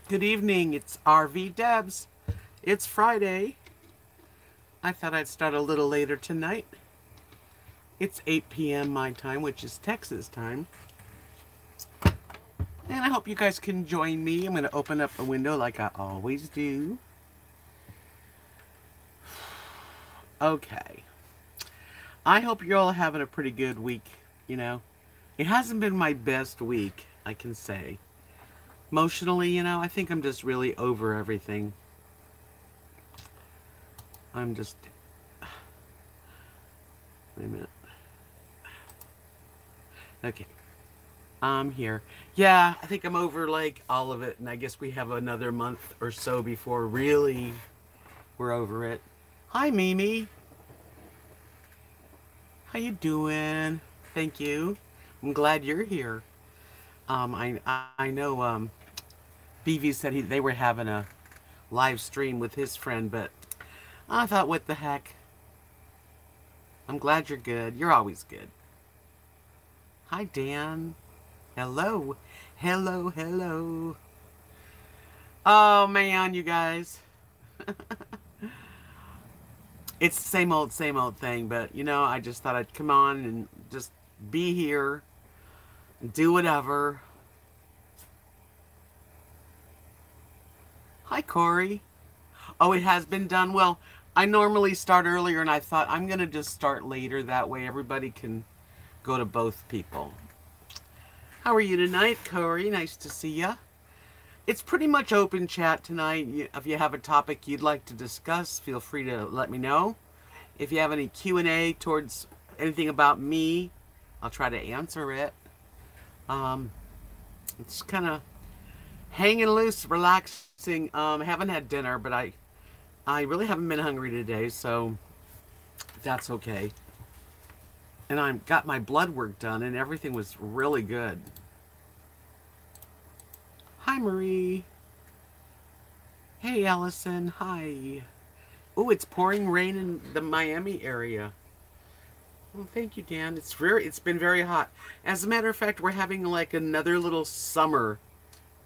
Good evening, it's RV Debs. It's Friday. I thought I'd start a little later tonight. It's 8 p.m. my time, which is Texas time. And I hope you guys can join me. I'm going to open up a window like I always do. Okay. I hope you're all having a pretty good week, you know. It hasn't been my best week, I can say. Emotionally, I think I'm just really over everything. I'm just... Wait a minute. Okay. I'm here. Yeah, I think I'm over, like, all of it. And I guess we have another month or so before really we're over it. Hi, Mimi. How you doing? Thank you. I'm glad you're here. I know BV said they were having a live stream with his friend, but I thought, what the heck? I'm glad you're good. You're always good. Hi, Dan. Hello. Hello, hello. Oh, man, you guys. It's the same old thing, but, I just thought I'd come on and just be here and do whatever. Hi, Corey. Oh, it has been done? Well, I normally start earlier, and I thought I'm going to just start later. That way everybody can go to both people. How are you tonight, Corey? Nice to see ya. It's pretty much open chat tonight. If you have a topic you'd like to discuss, feel free to let me know. If you have any Q&A towards anything about me, I'll try to answer it. It's kind of hanging loose, relaxing. Haven't had dinner, but I really haven't been hungry today, so that's okay. And I got my blood work done, and everything was really good. Hi, Marie. Hey, Allison. Hi. Oh, it's pouring rain in the Miami area. Well, thank you, Dan. It's been very hot. As a matter of fact, we're having like another little summer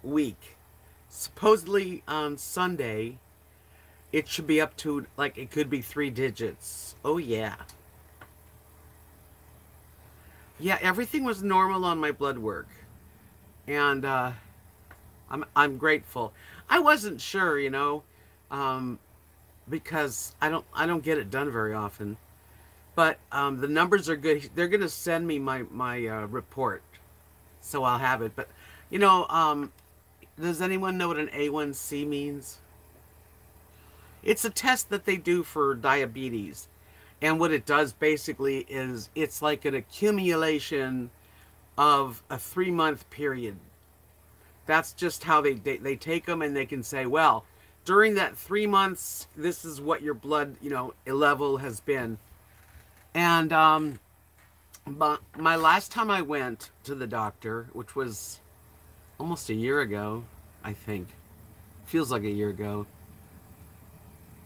week. Supposedly on Sunday, it should be up to, like, it could be 3 digits. Oh, yeah. Yeah, everything was normal on my blood work. And I'm grateful. I wasn't sure, because I don't get it done very often. But the numbers are good. They're going to send me my report, so I'll have it. But, does anyone know what an A1C means? It's a test that they do for diabetes. And what it does basically is it's like an accumulation of a 3-month period. That's just how they take them, and they can say, well, during that 3 months, this is what your blood, level has been. And my last time I went to the doctor, which was almost a year ago, I think. Feels like a year ago.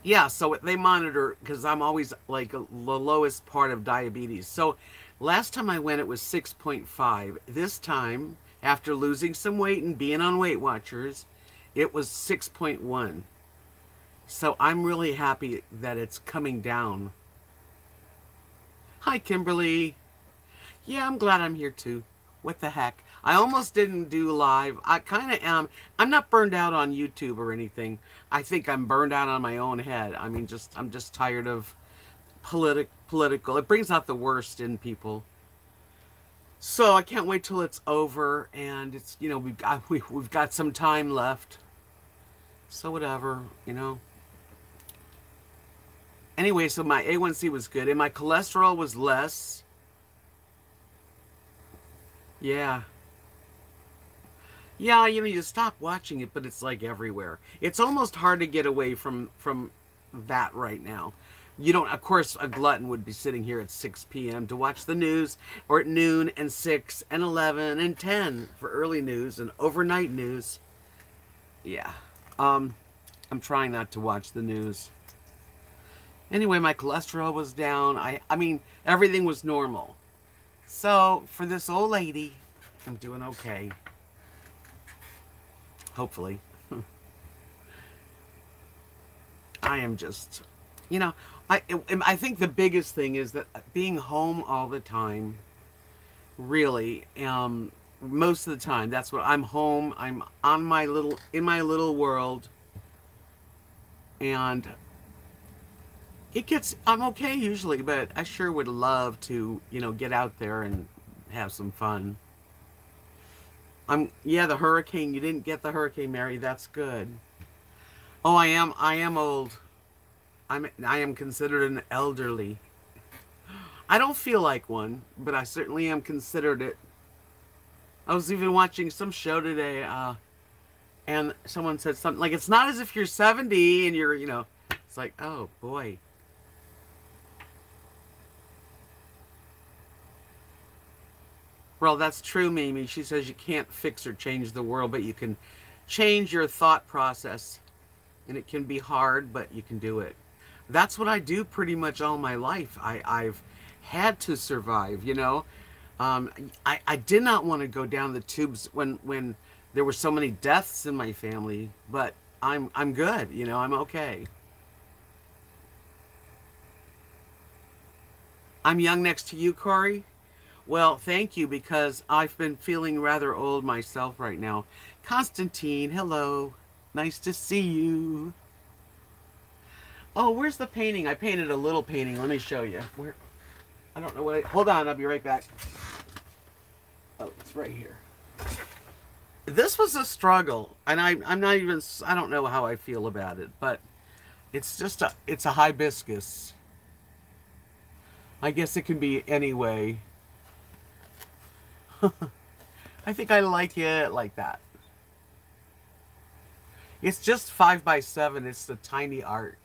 Yeah, so they monitor, because I'm always like the lowest part of diabetes. So last time I went, it was 6.5. This time, after losing some weight and being on Weight Watchers, it was 6.1. So I'm really happy that it's coming down. Hi, Kimberly. Yeah, I'm glad I'm here too. What the heck? I almost didn't do live. I kind of am. I'm not burned out on YouTube or anything. I think I'm burned out on my own head. I mean, I'm just tired of political. It brings out the worst in people. So I can't wait till it's over, and it's, we've got some time left. So whatever. Anyway, so my A1C was good, and my cholesterol was less. Yeah. Yeah, you stop watching it, but it's like everywhere. It's almost hard to get away from that right now. You don't, of course, a glutton would be sitting here at 6 p.m. to watch the news, or at noon and 6 and 11 and 10 for early news and overnight news. Yeah. I'm trying not to watch the news. Anyway, my cholesterol was down. I mean, everything was normal. So, for this old lady, I'm doing okay. Hopefully. I am just, you know, I think the biggest thing is that being home all the time, really, most of the time, that's what I'm home. I'm on my little, in my little world, and I'm okay usually, but I sure would love to, get out there and have some fun. Yeah, the hurricane, you didn't get the hurricane, Mary. That's good. Oh, I am old. I am considered an elderly. I don't feel like one, but I certainly am considered it. I was even watching some show today, and someone said something like, it's not as if you're 70 and you're, it's like, oh boy. Well, that's true, Mimi. She says you can't fix or change the world, but you can change your thought process. And it can be hard, but you can do it. That's what I do pretty much all my life. I've had to survive, I did not want to go down the tubes when there were so many deaths in my family, but I'm good, I'm okay. I'm young next to you, Corey. Well, thank you, because I've been feeling rather old myself right now. Constantine, hello. Nice to see you. Oh, where's the painting? I painted a little painting. Let me show you. Where? I don't know what hold on, I'll be right back. Oh, it's right here. This was a struggle, and I'm not even, I don't know how I feel about it, but it's a hibiscus. I guess it can be any way. I think I like it like that. It's just 5x7. It's the tiny art.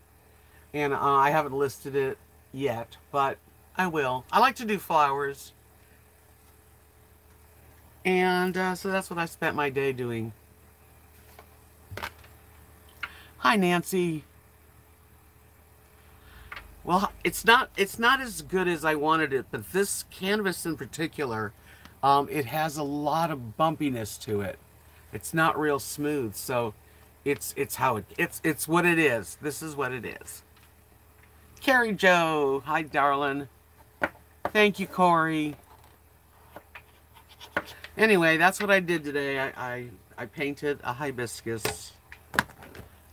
And I haven't listed it yet, but I will. I like to do flowers. And so that's what I spent my day doing. Hi, Nancy. Well, it's not as good as I wanted it, but this canvas in particular, it has a lot of bumpiness to it. It's not real smooth, so it's what it is. This is what it is. Carrie Joe, hi darling. Thank you, Corey. Anyway, that's what I did today. I painted a hibiscus.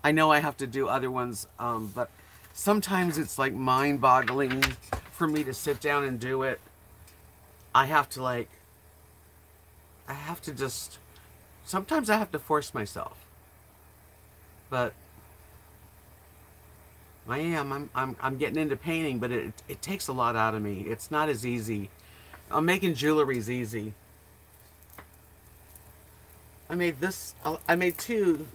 I know I have to do other ones, but sometimes it's like mind-boggling for me to sit down and do it. I have to just, sometimes I have to force myself. But I'm getting into painting, but it takes a lot out of me. It's not as easy. Making jewelry is easy. I made two,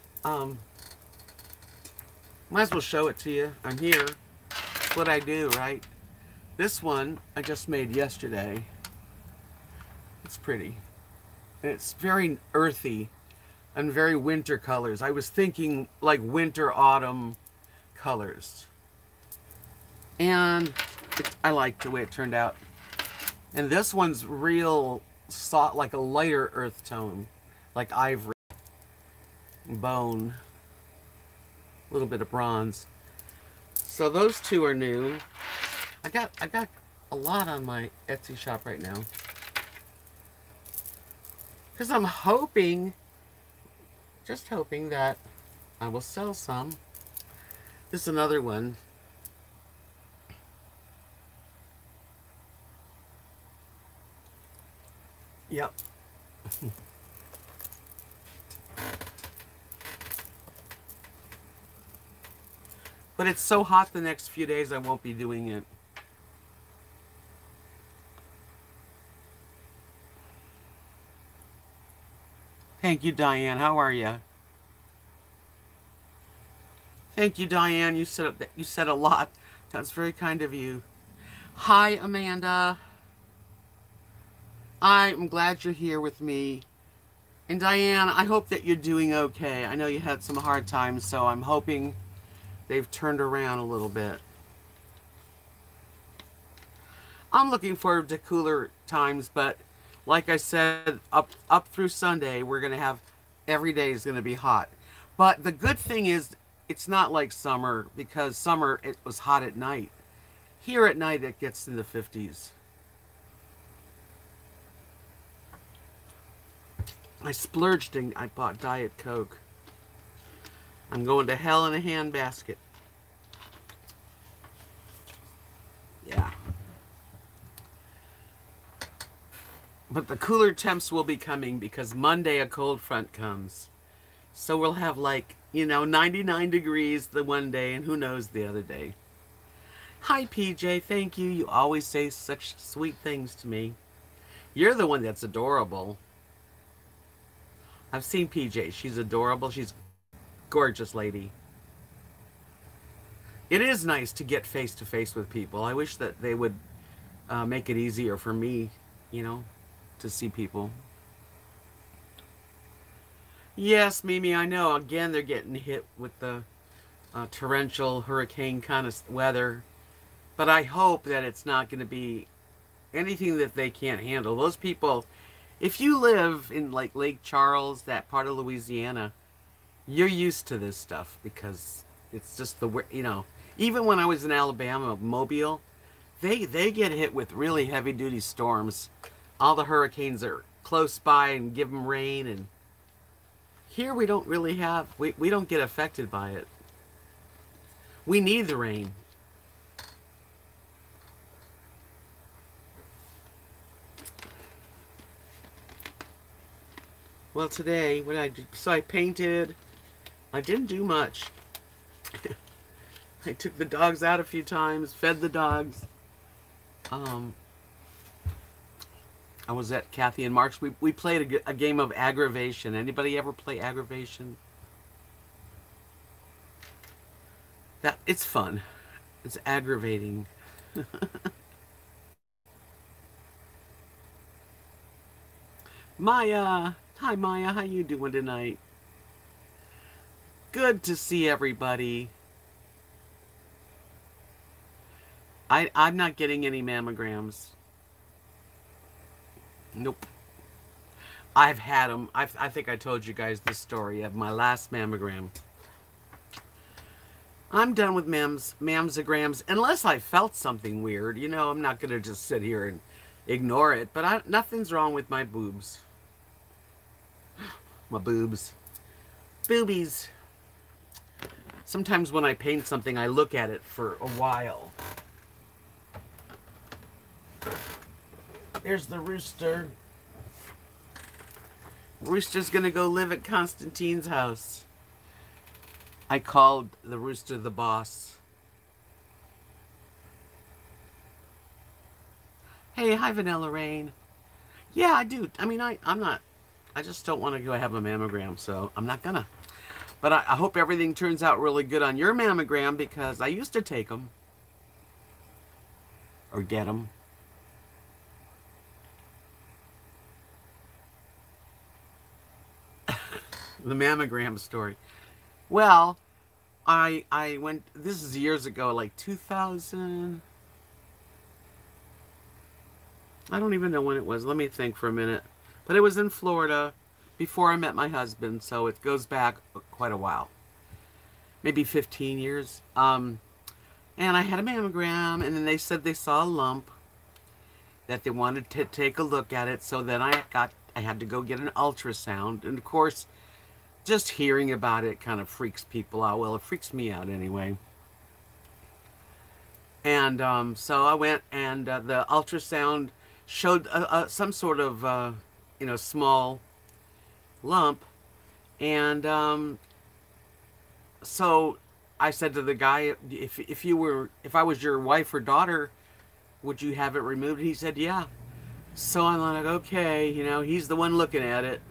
might as well show it to you. I'm here. That's what I do, right? This one I just made yesterday. It's pretty. And it's very earthy and very winter colors. I was thinking like winter, autumn colors. And I like the way it turned out. And this one's real soft, like a lighter earth tone, like ivory, bone, a little bit of bronze. So those two are new. I got a lot on my Etsy shop right now, because I'm hoping, just hoping that I will sell some. This is another one. Yep. But it's so hot the next few days, I won't be doing it. Thank you, Diane. How are you? Thank you, Diane. You said a lot. That's very kind of you. Hi, Amanda. I'm glad you're here with me. And Diane, I hope that you're doing okay. I know you had some hard times, so I'm hoping they've turned around a little bit. I'm looking forward to cooler times, but like I said, up through Sunday, we're going to have, every day is going to be hot. But the good thing is, It's not like summer, because summer it was hot at night. Here at night it gets in the 50s. I splurged and I bought Diet Coke. I'm going to hell in a handbasket. Yeah. But the cooler temps will be coming because Monday a cold front comes. So we'll have like, 99 degrees the one day and who knows the other day. Hi, PJ. Thank you. You always say such sweet things to me. You're the one that's adorable. I've seen PJ. She's adorable. She's a gorgeous lady. It is nice to get face to face with people. I wish that they would make it easier for me, to see people. Yes, Mimi, I know. Again, they're getting hit with the torrential hurricane kind of weather. But I hope that it's not going to be anything that they can't handle. Those people, if you live in like Lake Charles, that part of Louisiana, you're used to this stuff because it's just even when I was in Alabama, Mobile, they get hit with really heavy duty storms. All the hurricanes are close by and give them rain, and here we don't really have, we don't get affected by it. We need the rain. Well, today, what I did, so I painted. I didn't do much. I took the dogs out a few times, fed the dogs. I was at Kathy and Mark's. We played a game of aggravation. Anybody ever play aggravation? It's fun. It's aggravating. Maya. Hi, Maya. How you doing tonight? Good to see everybody. I'm not getting any mammograms. Nope. I've had them. I think I told you guys the story of my last mammogram. I'm done with mammograms unless I felt something weird. I'm not going to just sit here and ignore it. But nothing's wrong with my boobs. My boobs. Boobies. Sometimes when I paint something, I look at it for a while. There's the rooster. Rooster's gonna go live at Constantine's house. I called the rooster the boss. Hey, hi Vanilla Rain. Yeah, I do. I mean, I'm not, I just don't want to go have a mammogram, so I'm not gonna. But I hope everything turns out really good on your mammogram because I used to take them. Or get them. The mammogram story. Well, I went, this is years ago, like 2000. I don't even know when it was. Let me think for a minute. But it was in Florida before I met my husband, so it goes back quite a while. Maybe 15 years. And I had a mammogram, and then they said they saw a lump, that they wanted to take a look at it, so then I had to go get an ultrasound. And of course, just hearing about it kind of freaks people out. Well, it freaks me out anyway. And so I went, and the ultrasound showed some sort of, small lump. And so I said to the guy, if I was your wife or daughter, would you have it removed? And he said, yeah. So I'm like, okay, he's the one looking at it.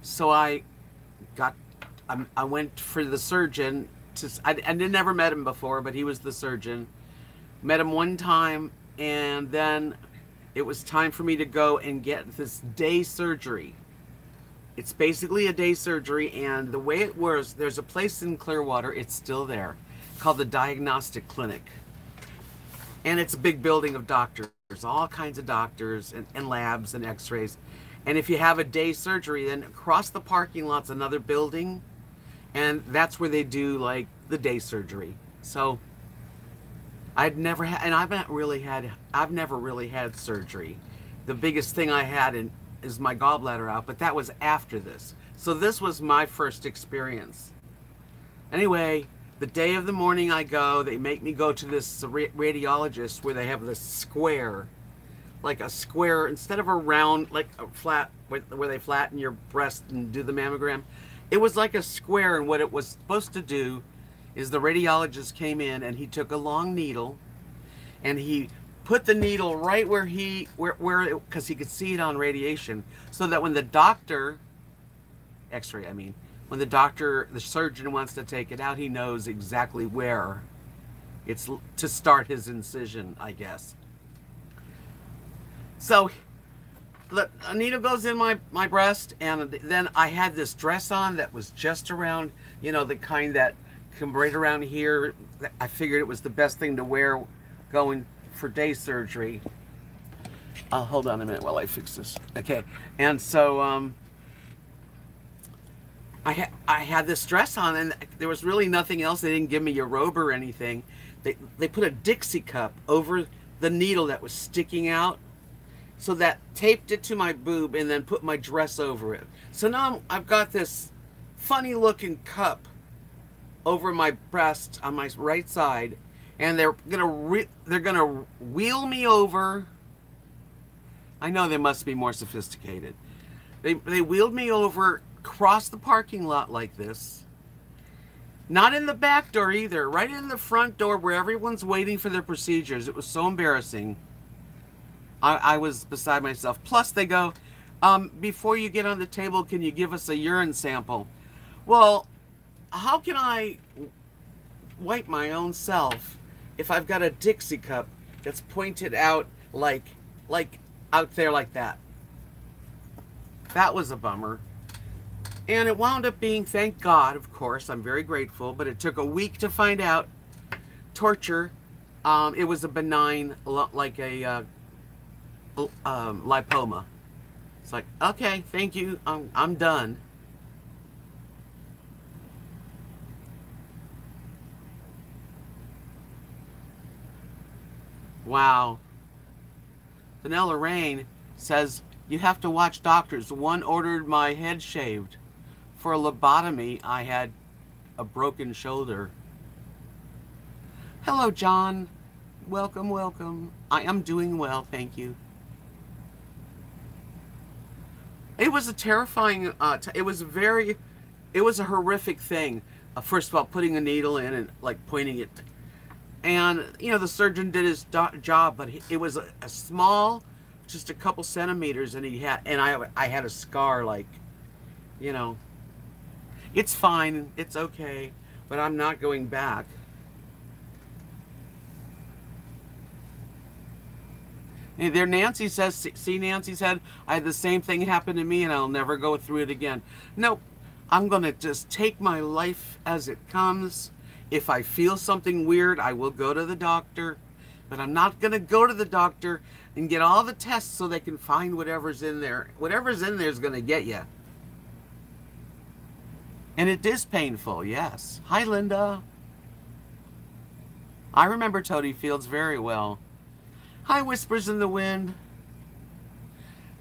So I went for the surgeon. I never met him before, but he was the surgeon. Met him one time, and then it was time for me to go and get this day surgery. It's basically a day surgery, and the way it works, there's a place in Clearwater, it's still there, called the Diagnostic Clinic. And it's a big building of doctors, all kinds of doctors and labs and x-rays. And if you have a day surgery, then across the parking lot's another building, and that's where they do like the day surgery. So I'd never had, and I've never really had surgery. The biggest thing I had is my gallbladder out, but that was after this. So this was my first experience. Anyway, the day of the morning I go, they make me go to this radiologist where they have this square, like a square instead of a round, like a flat, where they flatten your breast and do the mammogram. It was like a square, and what it was supposed to do is the radiologist came in and he took a long needle and he put the needle right where because he could see it on radiation, so that when the doctor, x-ray I mean, when the surgeon wants to take it out, he knows exactly where it's to start his incision, I guess. So the needle goes in my breast, and then I had this dress on that was just around, you know, the kind that come right around here. I figured it was the best thing to wear going for day surgery. Hold on a minute while I fix this. Okay, and so I had this dress on, and there was really nothing else. They didn't give me a robe or anything. They put a Dixie cup over the needle that was sticking out, so that taped it to my boob, and then put my dress over it. So now I've got this funny looking cup over my breast on my right side, and they're gonna wheel me over. I know they must be more sophisticated. They wheeled me over, across the parking lot like this. Not in the back door either, right in the front door where everyone's waiting for their procedures. It was so embarrassing. I was beside myself. Plus they go, before you get on the table, can you give us a urine sample? Well, how can I wipe my own self if I've got a Dixie cup that's pointed out like out there like that? That was a bummer. And it wound up being, thank God, of course, I'm very grateful, but it took a week to find out. Torture. It was a benign, like a lipoma. It's like, okay, thank you, I'm done. Wow. Vanilla Rain says, you have to watch doctors. One ordered my head shaved. For a lobotomy, I had a broken shoulder. Hello, John. Welcome, welcome. I am doing well, thank you. It was a terrifying, it was a horrific thing. First of all, putting a needle in and like pointing it. And, you know, the surgeon did his job, but it was a small, just a couple centimeters, and I had a scar, like, you know. It's fine, it's okay, but I'm not going back. Hey there, Nancy says, see, Nancy said, I had the same thing happen to me and I'll never go through it again. Nope, I'm going to just take my life as it comes. If I feel something weird, I will go to the doctor, but I'm not going to go to the doctor and get all the tests so they can find whatever's in there. Whatever's in there is going to get you. And it is painful, yes. Hi, Linda. I remember Toady Fields very well. Hi, Whispers in the Wind.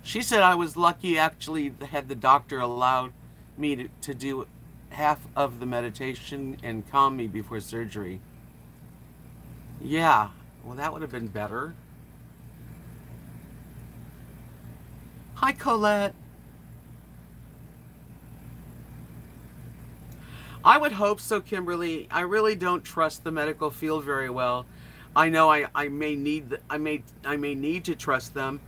She said I was lucky, actually had the doctor allowed me to do half of the meditation and calm me before surgery. Yeah, well, that would have been better. Hi, Colette. I would hope so, Kimberly. I really don't trust the medical field very well. I know I may need to trust them.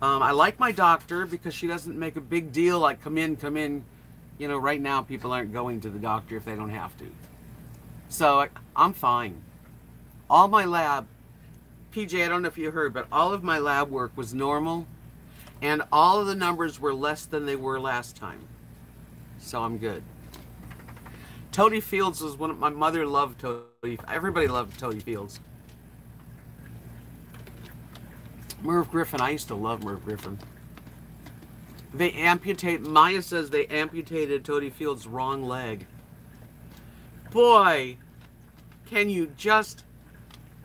I like my doctor because she doesn't make a big deal like come in. You know, right now people aren't going to the doctor if they don't have to. So I'm fine. All my lab, PJ, I don't know if you heard, but all of my lab work was normal, and all of the numbers were less than they were last time. So I'm good. Toady Fields was one of my mother loved Toady. Everybody loved Toady Fields. Merv Griffin. I used to love Merv Griffin. Maya says they amputated Toady Fields' wrong leg. Boy, can you just...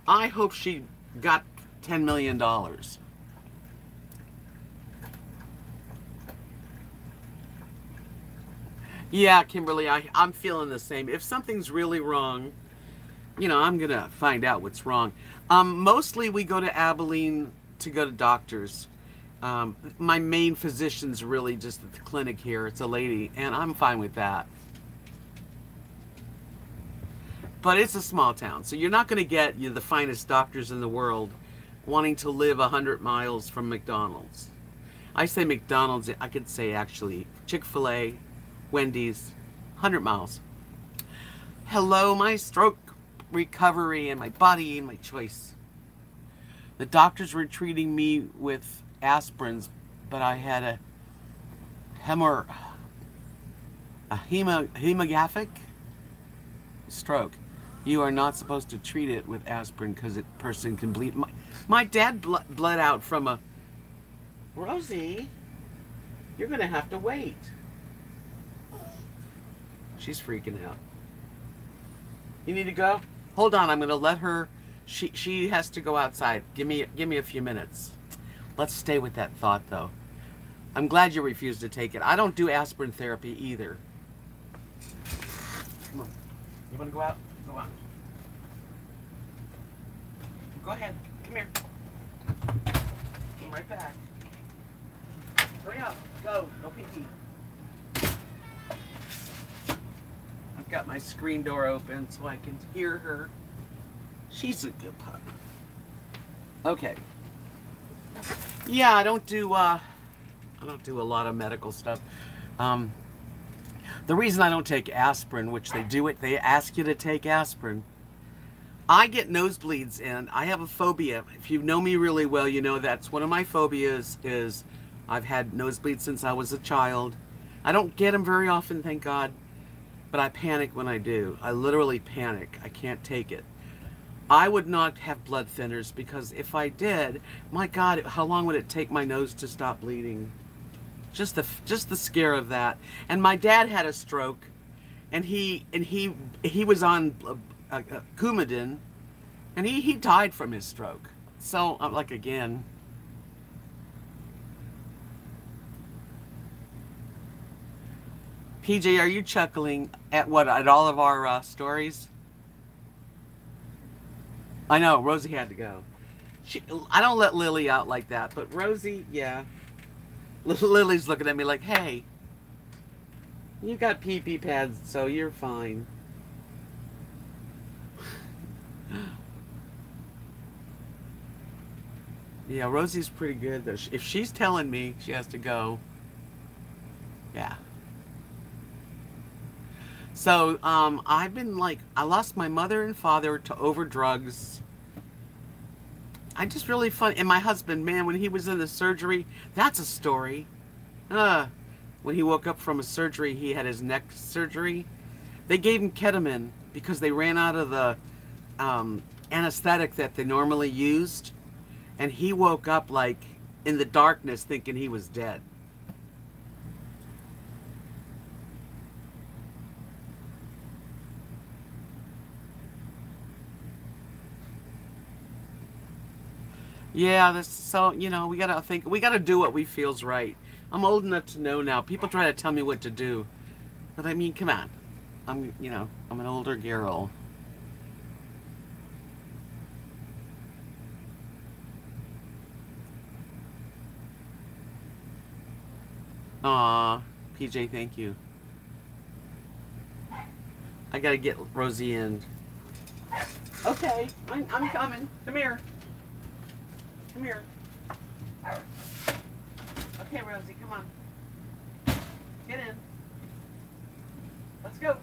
I hope she got $10 million. Yeah, Kimberly, I'm feeling the same. If something's really wrong, you know, I'm going to find out what's wrong. Mostly we go to Abilene to go to doctors. My main physician's really just at the clinic here. It's a lady, and I'm fine with that. But it's a small town, so you're not going to get the finest doctors in the world wanting to live 100 miles from McDonald's. I say McDonald's, I could say actually Chick-fil-A, Wendy's, 100 miles. Hello, my stroke recovery and my body and my choice. The doctors were treating me with aspirins, but I had a hemorrhagic stroke. You are not supposed to treat it with aspirin because a person can bleed. My dad bled out from a... Rosie, you're going to have to wait. She's freaking out. You need to go? Hold on, I'm going to let her... She has to go outside. Give me a few minutes. Let's stay with that thought, though. I'm glad you refused to take it. I don't do aspirin therapy either. Come on. You want to go out? Go on. Go ahead. Come here. Come right back. Hurry up. Go. No pee-pee. I've got my screen door open so I can hear her. She's a good pup. Okay. Yeah, I don't do a lot of medical stuff. The reason I don't take aspirin, which they ask you to take aspirin. I get nosebleeds and I have a phobia. If you know me really well, you know that's one of my phobias is I've had nosebleeds since I was a child. I don't get them very often, thank God, but I panic when I do. I literally panic. I can't take it. I would not have blood thinners because if I did, my God, how long would it take my nose to stop bleeding? Just the scare of that. And my dad had a stroke, and he was on Coumadin, and he died from his stroke. So I'm like, again. PJ, are you chuckling at what? At all of our stories? I know, Rosie had to go. I don't let Lily out like that, but Rosie, yeah. Lily's looking at me like, hey, you got pee-pee pads, so you're fine. Yeah, Rosie's pretty good, though. If she's telling me she has to go, yeah. So, I've been like, I lost my mother and father to over drugs. I just really fun. And my husband, man, when he was in the surgery, that's a story. When he woke up from a surgery, he had his neck surgery. They gave him ketamine because they ran out of the anesthetic that they normally used. And he woke up like in the darkness thinking he was dead. Yeah, so, you know, we gotta do what we feels right. I'm old enough to know now. People try to tell me what to do. But I mean, come on. I'm an older girl. Aw, PJ, thank you. I gotta get Rosie in. Okay, I'm coming. Come here. Come here. Okay, Rosie, come on. Get in. Let's go.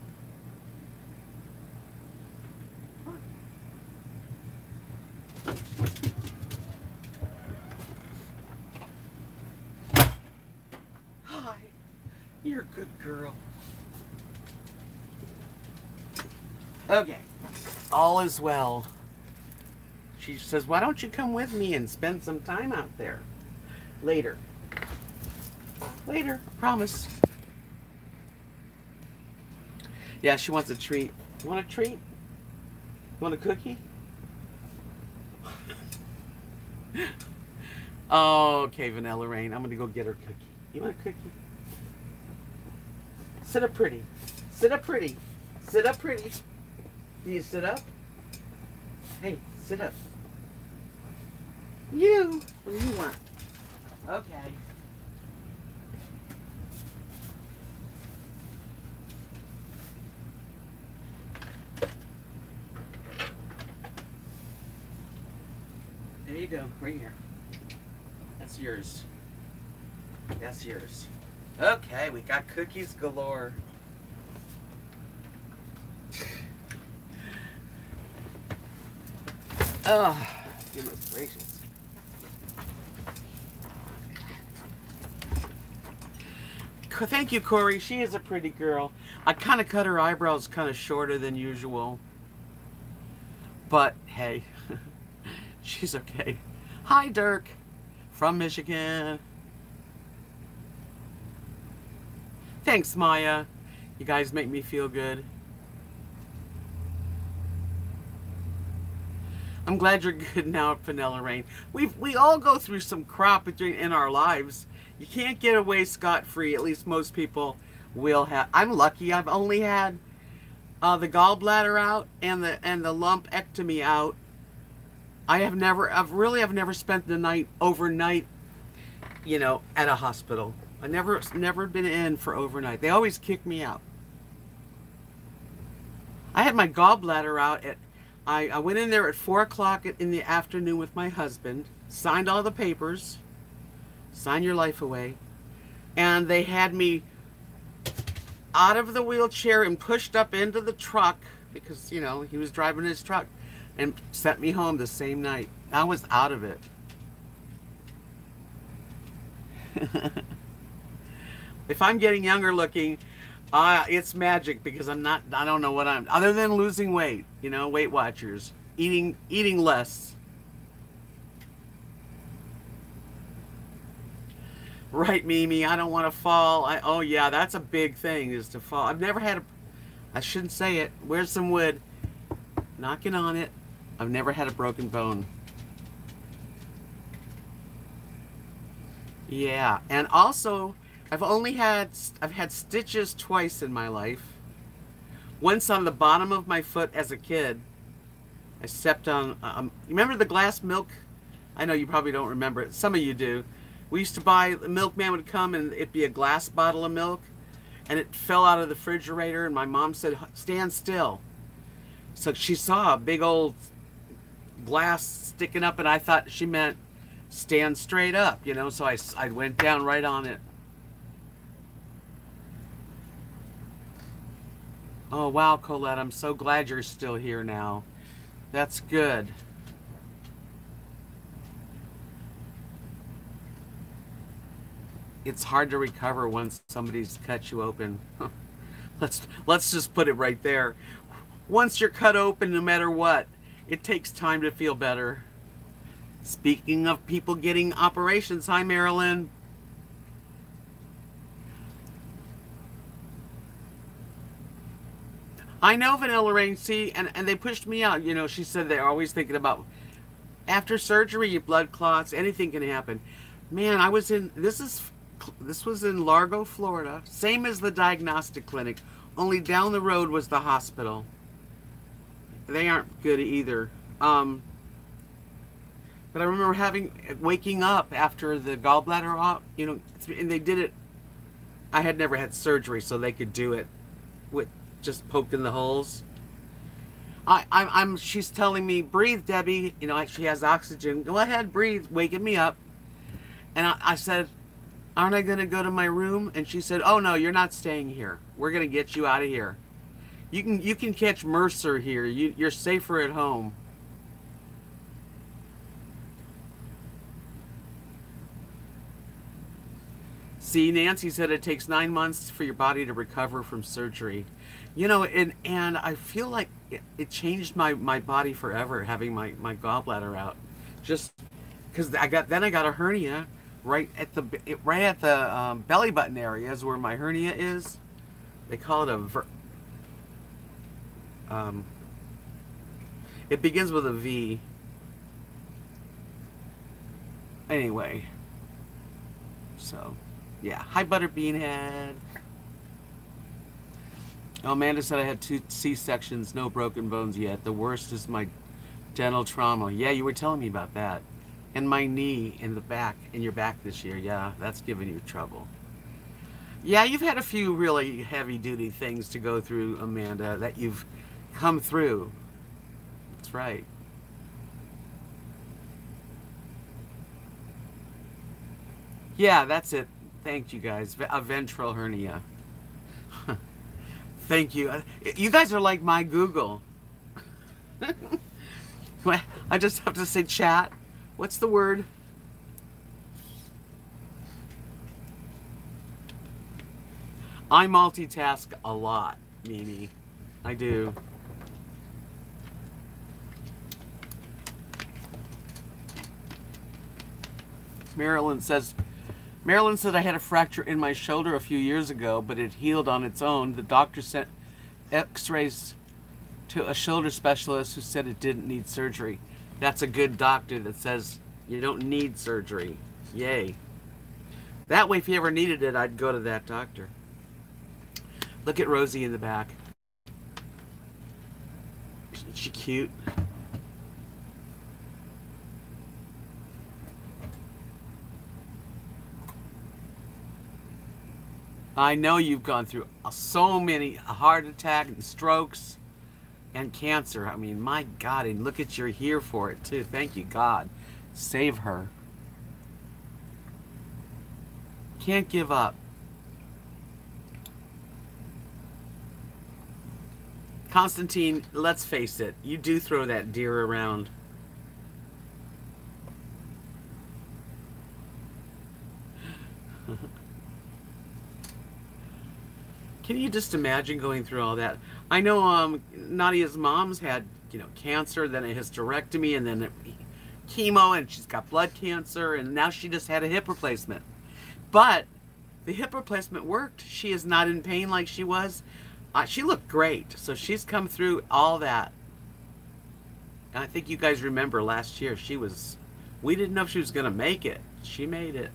Hi. You're a good girl. Okay. All is well. She says, why don't you come with me and spend some time out there? Later. Later, promise. Yeah, she wants a treat. Want a treat? Want a cookie? Oh, okay, Vanilla Rain. I'm gonna go get her cookie. You want a cookie? Sit up pretty. Sit up pretty. Sit up pretty. Do you sit up? Hey, sit up. You. What do you want? Okay. There you go. Right here. That's yours. That's yours. Okay, we got cookies galore. Oh, goodness gracious. Thank you, Corey. She is a pretty girl. I kind of cut her eyebrows kind of shorter than usual. But, hey, she's okay. Hi, Dirk. From Michigan. Thanks, Maya. You guys make me feel good. I'm glad you're good now, Vanilla Rain. We all go through some crap in our lives. You can't get away scot-free. At least most people will have. I'm lucky. I've only had the gallbladder out and the lumpectomy out. I've never spent the night overnight, you know, at a hospital. I never been in for overnight. They always kick me out. I had my gallbladder out at. I went in there at 4 o'clock in the afternoon with my husband, signed all the papers, sign your life away, and they had me out of the wheelchair and pushed up into the truck because, you know, he was driving his truck and sent me home the same night. I was out of it. If I'm getting younger looking, it's magic because I don't know what I'm, other than losing weight, you know, Weight Watchers, eating less. Right, Mimi, I don't want to fall. Oh yeah, that's a big thing, is to fall. I've never had I shouldn't say it. Where's some wood? Knocking on it. I've never had a broken bone. Yeah, and also, I've had stitches twice in my life. Once on the bottom of my foot as a kid. I stepped on, remember the glass milk? I know you probably don't remember it. Some of you do. We used to buy, the milkman would come and it'd be a glass bottle of milk. And it fell out of the refrigerator and my mom said, stand still. So she saw a big old glass sticking up and I thought she meant stand straight up, you know, so I went down right on it. Oh, wow, Colette, I'm so glad you're still here now. That's good. It's hard to recover once somebody's cut you open. Let's just put it right there. Once you're cut open, no matter what, it takes time to feel better. Speaking of people getting operations, hi, Marilyn. I know, Vanilla Rain, see, and they pushed me out. You know, she said they're always thinking about, after surgery, blood clots, anything can happen. Man, I was in, this was in Largo, Florida, same as the diagnostic clinic, only down the road was the hospital. They aren't good either. But I remember waking up after the gallbladder off, you know, and they did it. I had never had surgery, so they could do it with just poking the holes. She's telling me, breathe, Debbie. You know, she has oxygen. Go ahead, breathe, waking me up. And I said, aren't I going to go to my room? And she said, oh no, you're not staying here. We're going to get you out of here. You can catch Mercer here. You're safer at home. See, Nancy said it takes 9 months for your body to recover from surgery. You know, and I feel like it changed my body forever, having my gallbladder out. Just because I got a hernia right at the belly button area is where my hernia is. They call it Um, it begins with a V. Anyway, so yeah. Hi, Butterbean Head. Oh, Amanda said I had 2 C-sections, no broken bones yet. The worst is my dental trauma. Yeah, you were telling me about that. And my knee in the back, in your back this year. Yeah, that's giving you trouble. Yeah, you've had a few really heavy-duty things to go through, Amanda, that you've come through. That's right. Yeah, that's it. Thank you, guys. A ventral hernia. Thank you. You guys are like my Google. I just have to say chat. What's the word? I multitask a lot, Mimi. I do. Marilyn said I had a fracture in my shoulder a few years ago, but it healed on its own. The doctor sent x-rays to a shoulder specialist who said it didn't need surgery. That's a good doctor that says you don't need surgery. Yay. That way, if you ever needed it, I'd go to that doctor. Look at Rosie in the back. Isn't she cute? I know you've gone through so many heart attack and strokes and cancer. I mean, my God, and look at you're here for it too. Thank you, God. Save her. Can't give up. Constantine, let's face it, you do throw that deer around. Can you just imagine going through all that? I know Nadia's mom's had, cancer, then a hysterectomy, and then chemo, and she's got blood cancer, and now she just had a hip replacement. But the hip replacement worked. She is not in pain like she was. She looked great. So she's come through all that. And I think you guys remember last year, we didn't know if she was going to make it. She made it.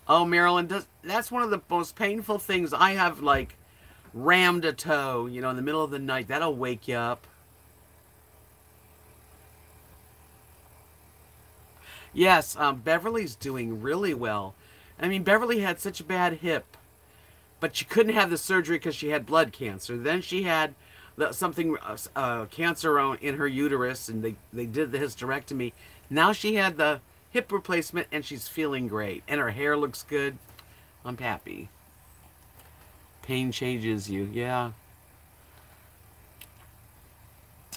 Oh, Marilyn, that's one of the most painful things. I have, like, rammed a toe, in the middle of the night. That'll wake you up. Yes, Beverly's doing really well. I mean, Beverly had such a bad hip, but she couldn't have the surgery because she had blood cancer. Then she had something, cancer in her uterus, and they did the hysterectomy. Now she had the hip replacement, and she's feeling great. And her hair looks good. I'm happy. Pain changes you, yeah.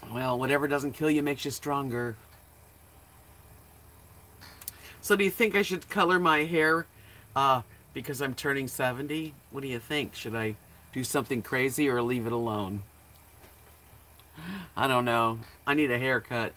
Well, whatever doesn't kill you makes you stronger. So do you think I should color my hair because I'm turning 70? What do you think? Should I do something crazy or leave it alone? I don't know. I need a haircut.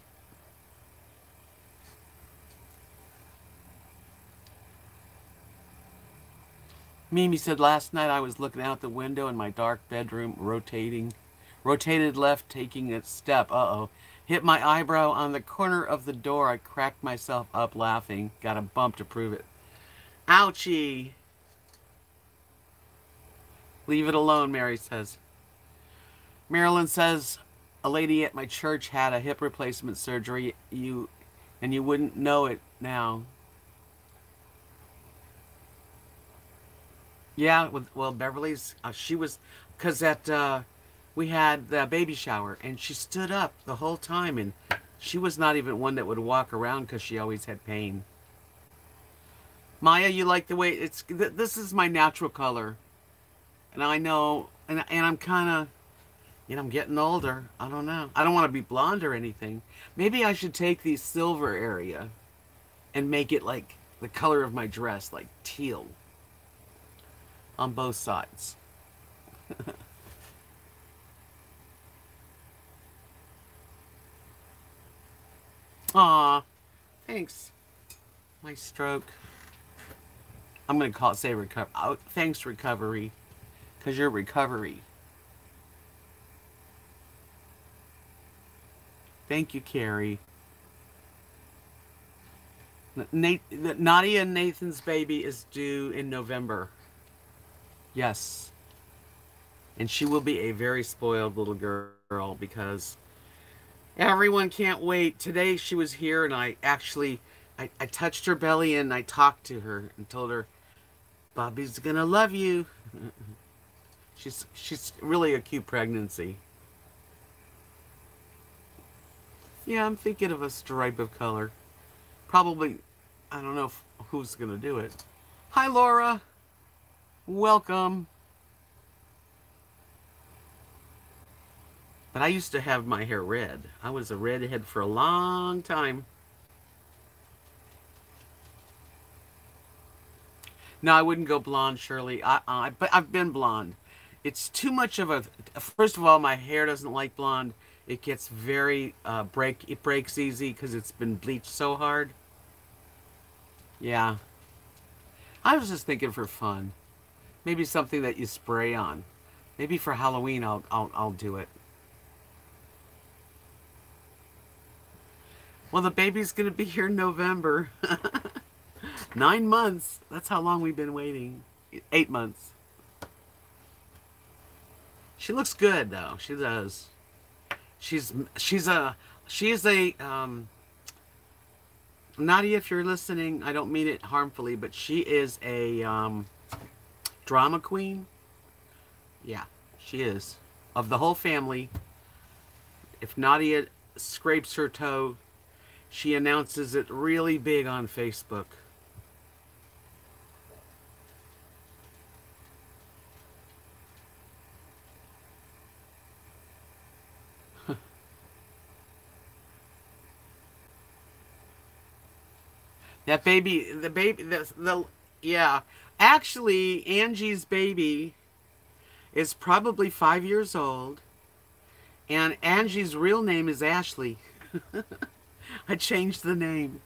Mimi said last night I was looking out the window in my dark bedroom, rotated left, taking a step. Uh-oh. Hit my eyebrow on the corner of the door. I cracked myself up laughing. Got a bump to prove it. Ouchie. Leave it alone, Mary says. Marilyn says a lady at my church had a hip replacement surgery. You wouldn't know it now. Yeah, well, Beverly's, she was, because we had the baby shower, and she stood up the whole time, and she was not even one that would walk around because she always had pain. Maya, you like the way this is my natural color, and I know, and I'm kind of, I'm getting older. I don't know. I don't want to be blonde or anything. Maybe I should take the silver area and make it like the color of my dress, like teal. On both sides. Aw, thanks. My stroke. I'm going to call it, say recover. Oh, thanks, recovery. Because you're recovery. Thank you, Carrie. Nadia and Nathan's baby is due in November. Yes. And she will be a very spoiled little girl because everyone can't wait. Today she was here and I touched her belly and I talked to her and told her, Bobby's gonna love you. She's really a cute pregnancy. Yeah, I'm thinking of a stripe of color. Probably, I don't know who's gonna do it. Hi, Laura. Welcome. But I used to have my hair red. I was a redhead for a long time. No, I wouldn't go blonde, Shirley. But I've been blonde. It's too much of a. First of all, my hair doesn't like blonde. It gets very It breaks easy because it's been bleached so hard. Yeah, I was just thinking for fun. Maybe something that you spray on. Maybe for Halloween, I'll do it. Well, the baby's gonna be here in November. 9 months. That's how long we've been waiting. 8 months. She looks good though. She does. She's she's a she's a Nadia, if you're listening, I don't mean it harmfully, but she is a drama queen. Yeah, she is. Of the whole family, if Nadia scrapes her toe, she announces it really big on Facebook. That baby, yeah. Actually, Angie's baby is probably 5 years old, and Angie's real name is Ashley. I changed the name.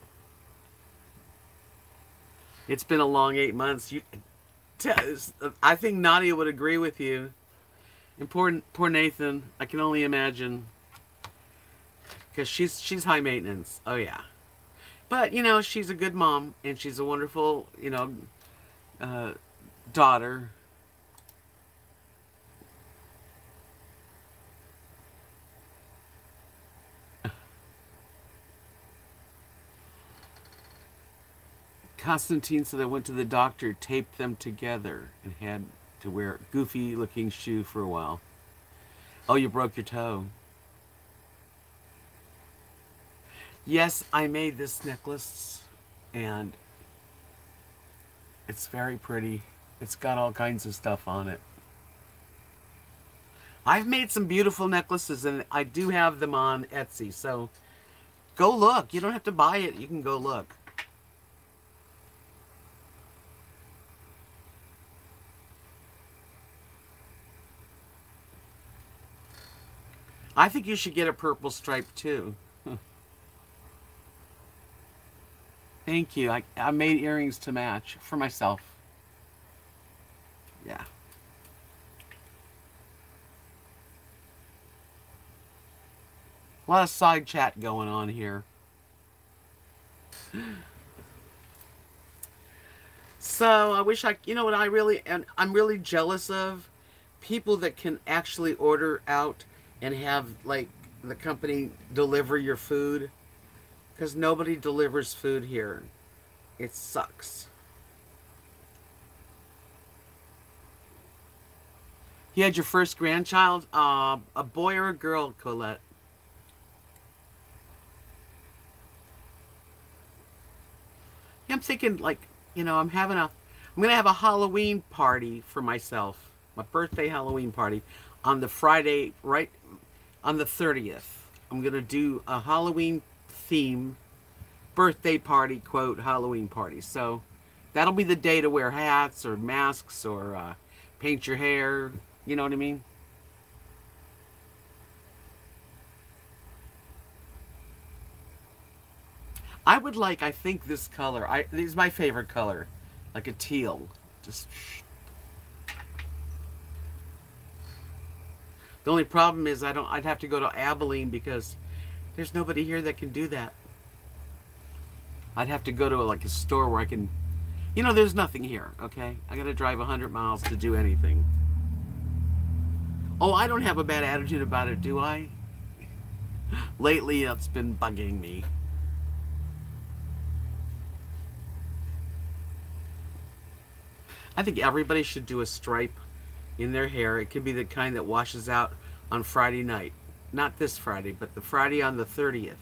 It's been a long 8 months. I think Nadia would agree with you. And poor Nathan, I can only imagine, because she's high maintenance. Oh yeah. But, she's a good mom, and she's a wonderful, uh, daughter. Constantine said I went to the doctor, taped them together, and had to wear a goofy-looking shoe for a while. Oh, you broke your toe. Yes, I made this necklace, and it's very pretty. It's got all kinds of stuff on it. I've made some beautiful necklaces, and I do have them on Etsy, so go look. You don't have to buy it. You can go look. I think you should get a purple stripe, too. Thank you. I made earrings to match for myself. Yeah. A lot of side chat going on here. So I wish you know what I'm really jealous of? People that can actually order out and have, like, the company deliver your food. Because nobody delivers food here. It sucks. You had your first grandchild? A boy or a girl, Colette? Yeah, I'm thinking, like, I'm going to have a Halloween party for myself. My birthday Halloween party on the Friday, right on the 30th. I'm going to do a Halloween theme birthday party, quote, Halloween party. So that'll be the day to wear hats or masks or paint your hair. You know what I mean? I would like, I think this color, this is my favorite color, like a teal. Just the only problem is I'd have to go to Abilene because there's nobody here that can do that. I'd have to go to like a store where I can, there's nothing here, okay? I gotta drive 100 miles to do anything. Oh, I don't have a bad attitude about it, do I? Lately, it's been bugging me. I think everybody should do a stripe in their hair. It could be the kind that washes out on Friday night. Not this Friday, but the Friday on the 30th.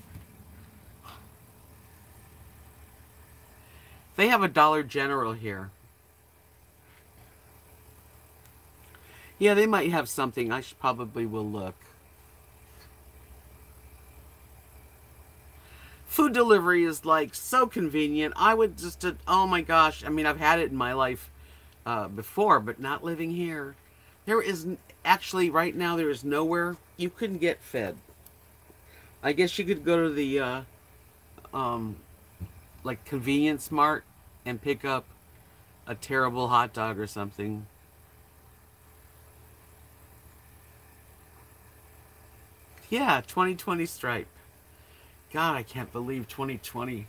They have a Dollar General here. Yeah, they might have something. I probably will look. Food delivery is like so convenient. I would just, oh my gosh. I mean, I've had it in my life before, but not living here. There is actually right now there is nowhere you couldn't get fed. I guess you could go to the like convenience mart and pick up a terrible hot dog or something. Yeah, 2020 stripe. God, I can't believe 2020.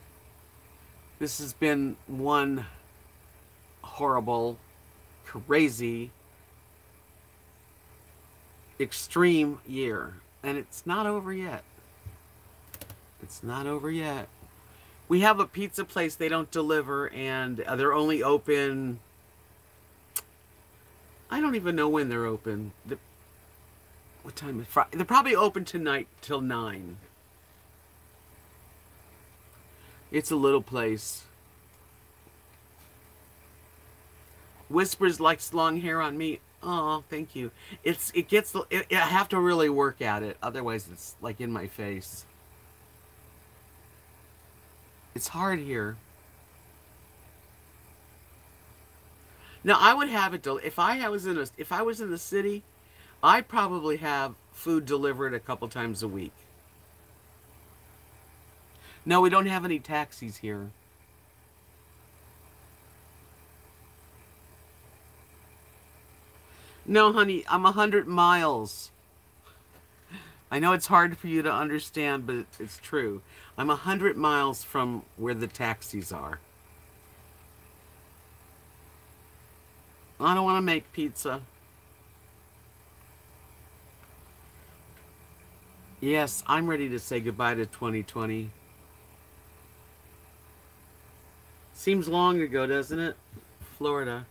This has been one horrible, crazy, extreme year. And it's not over yet. It's not over yet. We have a pizza place. They don't deliver, and they're only open. I don't even know when they're open. What time is Friday? They're probably open tonight till 9. It's a little place. Whispers likes long hair on me. Oh, thank you. I have to really work at it. Otherwise, it's like in my face. It's hard here. Now, I would have it if I was in the city, I'd probably have food delivered a couple times a week. No, we don't have any taxis here. No, honey, I'm 100 miles. I know it's hard for you to understand, but it's true. I'm 100 miles from where the taxis are. I don't want to make pizza. Yes, I'm ready to say goodbye to 2020. Seems long ago, doesn't it? Florida.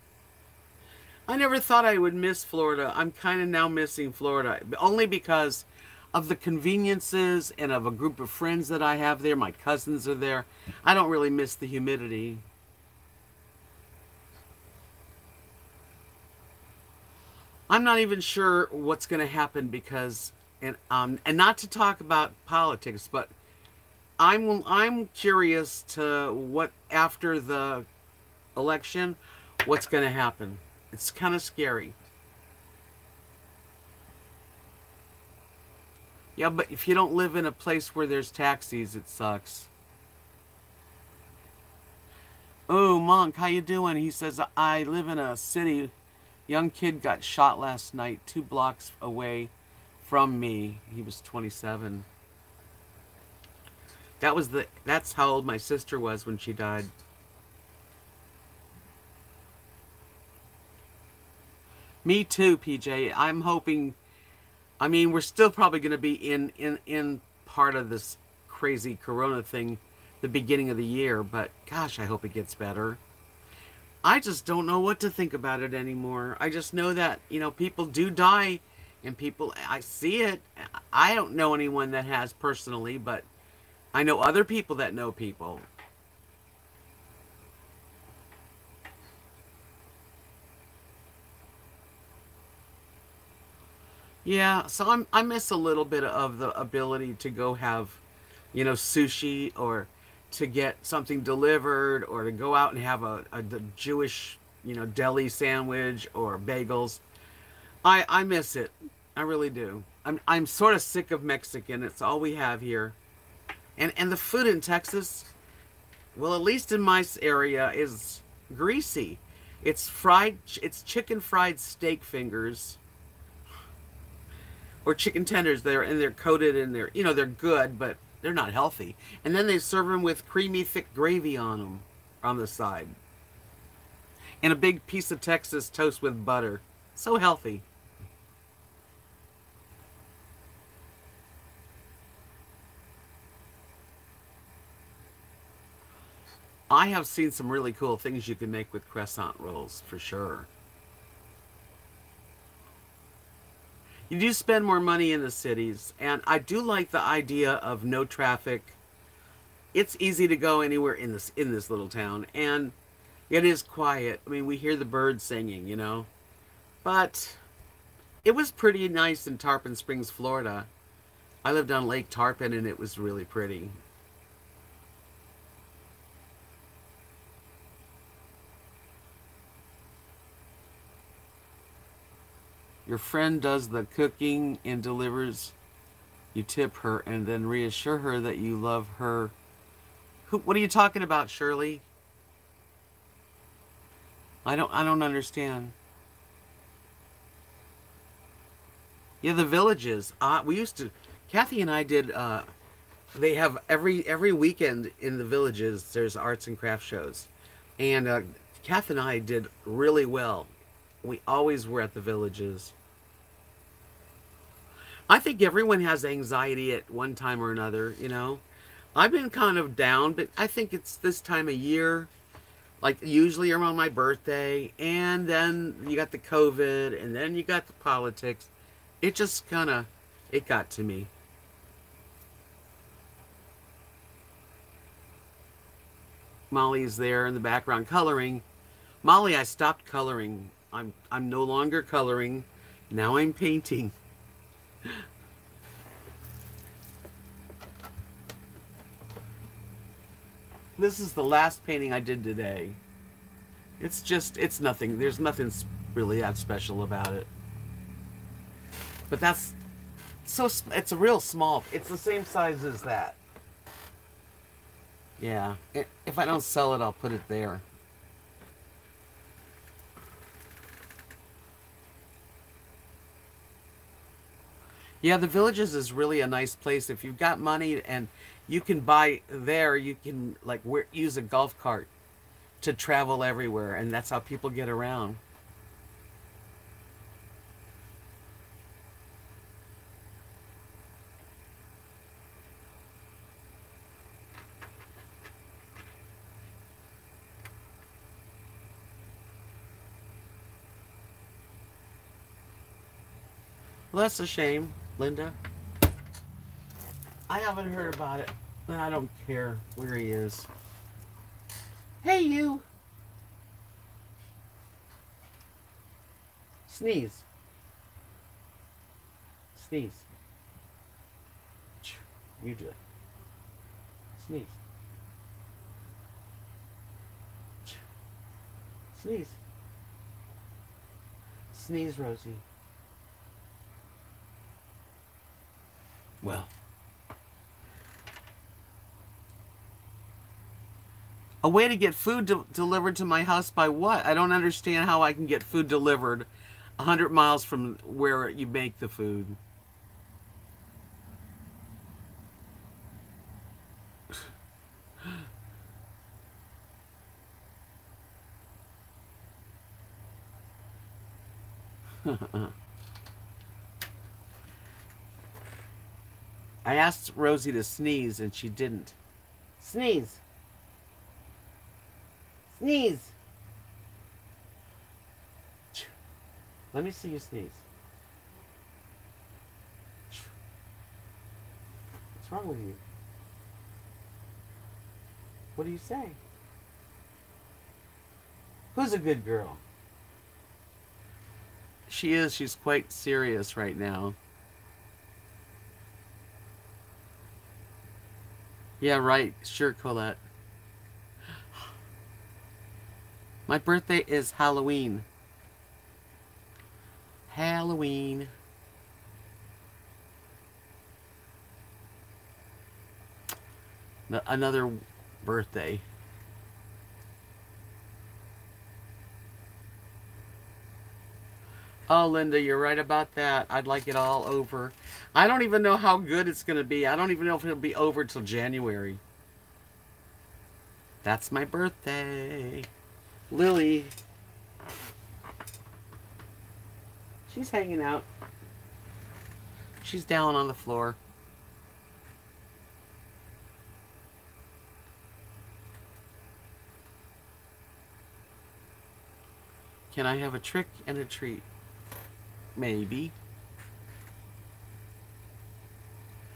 I never thought I would miss Florida. I'm kind of now missing Florida. Only because of the conveniences and of a group of friends that I have there. My cousins are there. I don't really miss the humidity. I'm not even sure what's going to happen because, and not to talk about politics, but I'm curious to what after the election, what's going to happen. It's kind of scary. Yeah, but if you don't live in a place where there's taxis, it sucks. Oh, Monk, how you doing? He says, I live in a city. Young kid got shot last night 2 blocks away from me. He was 27. That's how old my sister was when she died. Me too, PJ. I'm hoping, I mean, we're still probably going to be in part of this crazy corona thing the beginning of the year, but gosh, I hope it gets better. I just don't know what to think about it anymore. I just know that, people do die, and I see it. I don't know anyone that has personally, but I know other people that know people. Yeah, so I miss a little bit of the ability to go have, sushi, or to get something delivered, or to go out and have a Jewish, deli sandwich or bagels. I miss it. I really do. I'm sort of sick of Mexican. It's all we have here. And the food in Texas, Well, at least in my area is greasy. It's fried. It's chicken fried steak fingers or chicken tenders. They're coated in there. They're good, but they're not healthy. And then they serve them with creamy thick gravy on them on the side, and a big piece of Texas toast with butter. So healthy. I have seen some really cool things you can make with crescent rolls for sure. You do spend more money in the cities, and I do like the idea of no traffic. It's easy to go anywhere in this little town, and it is quiet. I mean, we hear the birds singing. But it was pretty nice in Tarpon Springs, Florida. I lived on Lake Tarpon, and it was really pretty. Your friend does the cooking and delivers. You tip her and then reassure her that you love her. What are you talking about, Shirley? I don't understand. Yeah, the villages. We used to. Kathy and I did. They have every weekend in the villages. There's arts and craft shows, and Kathy and I did really well. We always were at the villages. I think everyone has anxiety at one time or another. I've been kind of down, but I think it's this time of year, like usually around my birthday, and then you got the COVID, and then you got the politics. It just it got to me. Molly's there in the background coloring. Molly, I stopped coloring. I'm no longer coloring. Now I'm painting. This is the last painting I did today. It's nothing. There's nothing really that special about it. But it's a real small. It's the same size as that. Yeah. If I don't sell it, I'll put it there. Yeah, the Villages is really a nice place. If you've got money and you can buy there, you can use a golf cart to travel everywhere, and that's how people get around. Well, that's a shame, Linda. I haven't heard about it, and I don't care where he is. Hey, you! Sneeze. Sneeze. You do it. Sneeze. Sneeze. Sneeze, Rosie. Well. A way to get food delivered to my house by what? I don't understand how I can get food delivered 100 miles from where you make the food. I asked Rosie to sneeze and she didn't. Sneeze. Sneeze. Let me see you sneeze. What's wrong with you? What do you say? Who's a good girl? She is. She's quite serious right now. Yeah, right. Sure, Colette. My birthday is Halloween. Halloween. Another birthday. Oh, Linda, you're right about that. I'd like it all over. I don't even know how good it's going to be. I don't even know if it'll be over till January. That's my birthday. Lily. She's hanging out. She's down on the floor. Can I have a trick and a treat? Maybe.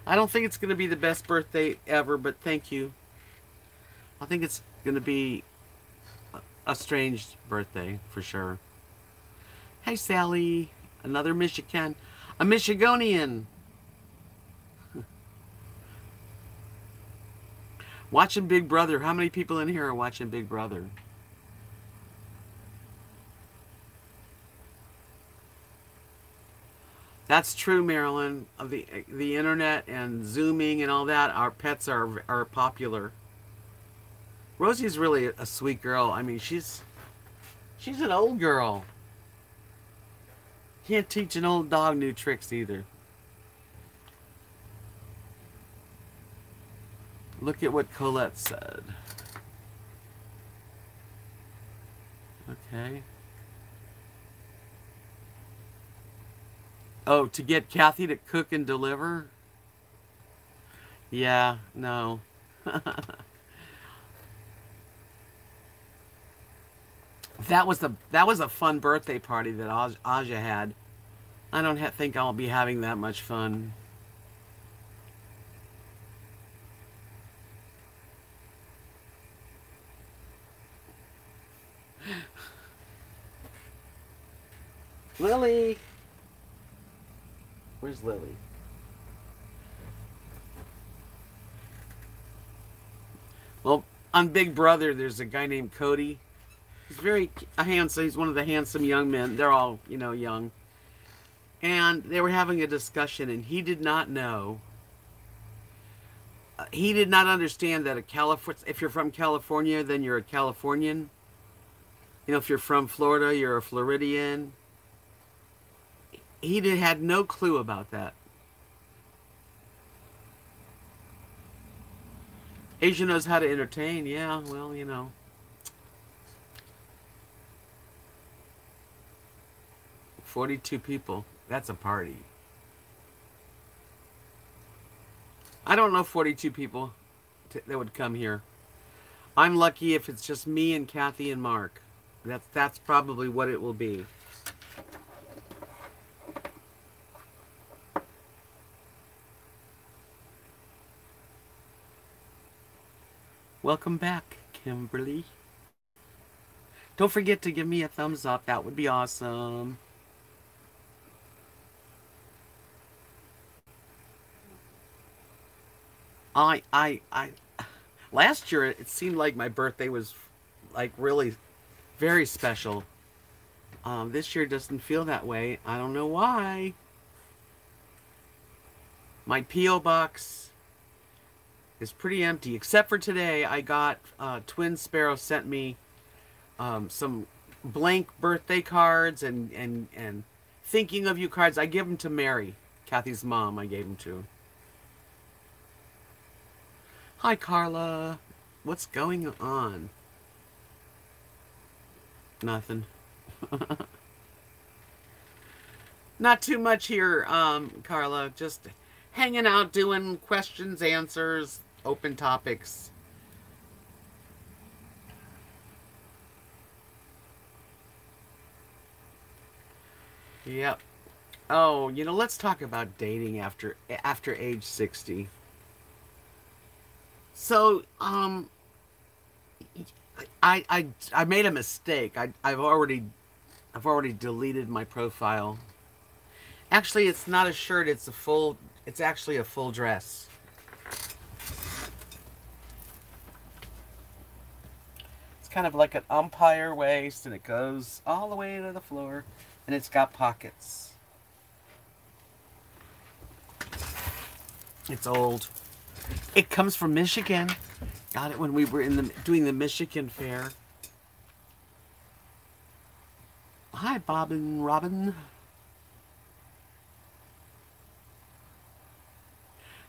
I don't think it's going to be the best birthday ever, but thank you. I think it's going to be a strange birthday for sure. Hey, Sally. Another Michigan. A Michigonian. Watching Big Brother. How many people in here are watching Big Brother? That's true, Marilyn. Of the internet and Zooming and all that, our pets are popular. Rosie's really a sweet girl. I mean, she's an old girl. Can't teach an old dog new tricks either. Look at what Colette said. Okay. Oh, to get Kathy to cook and deliver? Yeah, no. That was a fun birthday party that Aja had. I don't think I'll be having that much fun. Lily! Where's Lily? Well, on Big Brother, there's a guy named Cody. He's very handsome. He's one of the handsome young men. They're all, young. And they were having a discussion, and he did not know. He did not understand that if you're from California, then you're a Californian. If you're from Florida, you're a Floridian. He had no clue about that. Asia knows how to entertain. Yeah, well. 42 people. That's a party. I don't know 42 people that would come here. I'm lucky if it's just me and Kathy and Mark. That's probably what it will be. Welcome back, Kimberly. Don't forget to give me a thumbs up. That would be awesome. Last year it seemed like my birthday was like really very special. This year doesn't feel that way. I don't know why. My P.O. box is pretty empty, except for today. I got Twin Sparrow sent me some blank birthday cards and thinking of you cards. I give them to Mary, Kathy's mom. I gave them to. Hi, Carla. What's going on? Nothing. Not too much here, Carla. Just hanging out, doing questions, answers, open topics. Yep. Oh, let's talk about dating after age 60. So, I made a mistake. I've already deleted my profile. Actually, it's not a shirt. It's actually a full dress. It's kind of like an umpire waist, and it goes all the way to the floor, and it's got pockets. It's old. It comes from Michigan. Got it when we were doing the Michigan Fair. Hi, Bob and Robin.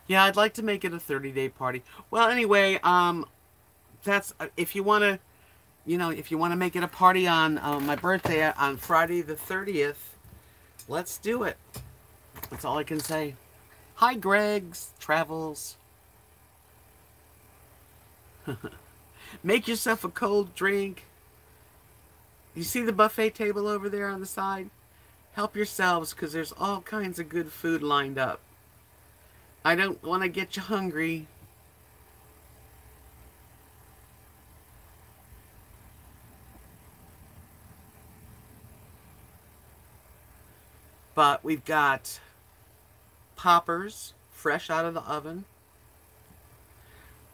Yeah, I'd like to make it a 30-day party. Well, anyway, that's if you want to, if you want to make it a party on my birthday on Friday the 30th, let's do it. That's all I can say. Hi, Greg's Travels. Make yourself a cold drink. You see the buffet table over there on the side? Help yourselves, because there's all kinds of good food lined up. I don't want to get you hungry. But we've got poppers, fresh out of the oven.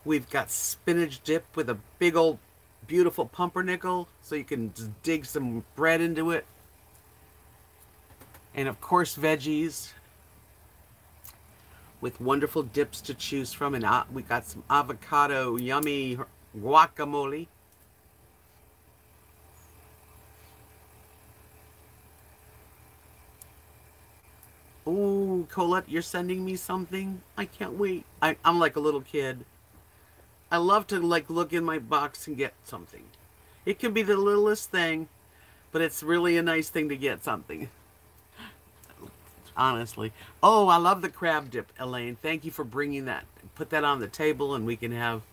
We've got spinach dip with a big old beautiful pumpernickel, so you can just dig some bread into it. And of course, veggies with wonderful dips to choose from. And we got some avocado, yummy guacamole. Oh, Colette, you're sending me something? I can't wait. I'm like a little kid. I love to like look in my box and get something. It can be the littlest thing, but it's really a nice thing to get something. Honestly. Oh, I love the crab dip, Elaine. Thank you for bringing that. Put that on the table and we can have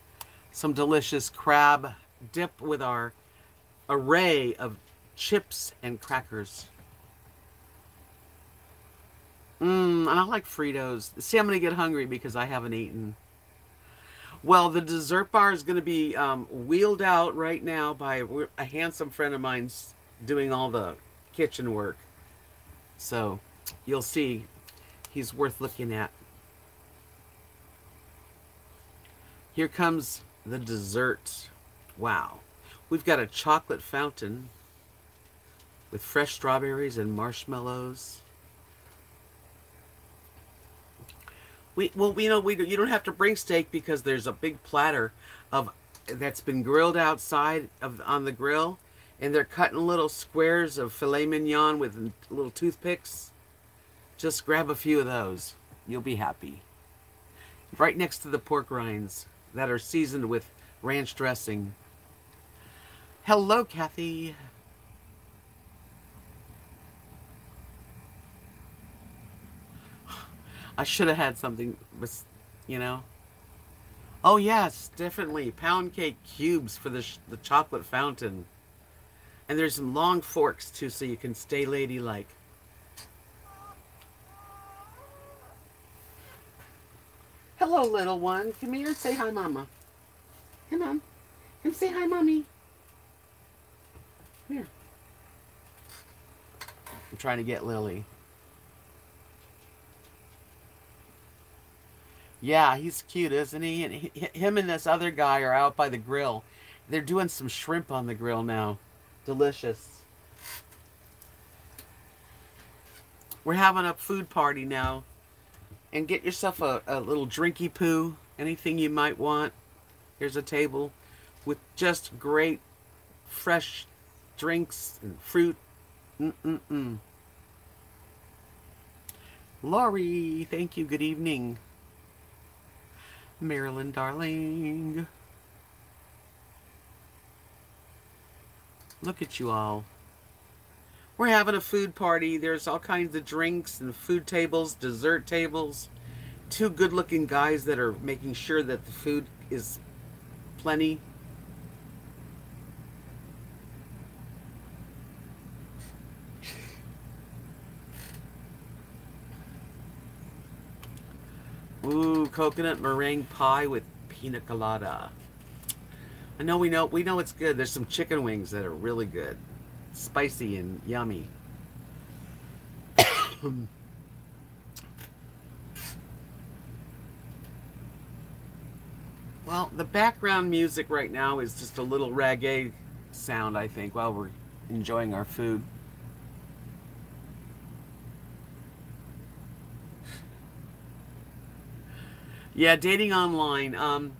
some delicious crab dip with our array of chips and crackers. I like Fritos. See, I'm going to get hungry because I haven't eaten. Well, the dessert bar is going to be wheeled out right now by a handsome friend of mine's doing all the kitchen work. So, you'll see he's worth looking at. Here comes the dessert. Wow. We've got a chocolate fountain with fresh strawberries and marshmallows. You don't have to bring steak because there's a big platter that's been grilled outside on the grill, and they're cutting little squares of filet mignon with little toothpicks. Just grab a few of those. You'll be happy. Right next to the pork rinds that are seasoned with ranch dressing. Hello, Kathy. I should have had something, Oh, yes, definitely. Pound cake cubes for the chocolate fountain. And there's some long forks, too, so you can stay ladylike. Hello, little one. Come here and say hi, Mama. Come on. Come say hi, Mommy. Here. I'm trying to get Lily. Yeah, he's cute, isn't he? And him and this other guy are out by the grill. They're doing some shrimp on the grill now. Delicious. We're having a food party now. And get yourself a little drinky poo. Anything you might want. Here's a table with just great fresh drinks and fruit. Lori, thank you. Good evening. Marilyn, darling. Look at you all. We're having a food party. There's all kinds of drinks and food tables, dessert tables. Two good-looking guys that are making sure that the food is plenty. Ooh, coconut meringue pie with pina colada. I know we know it's good. There's some chicken wings that are really good. Spicy and yummy. Well, the background music right now is just a little reggae sound, I think, while we're enjoying our food. Yeah, dating online.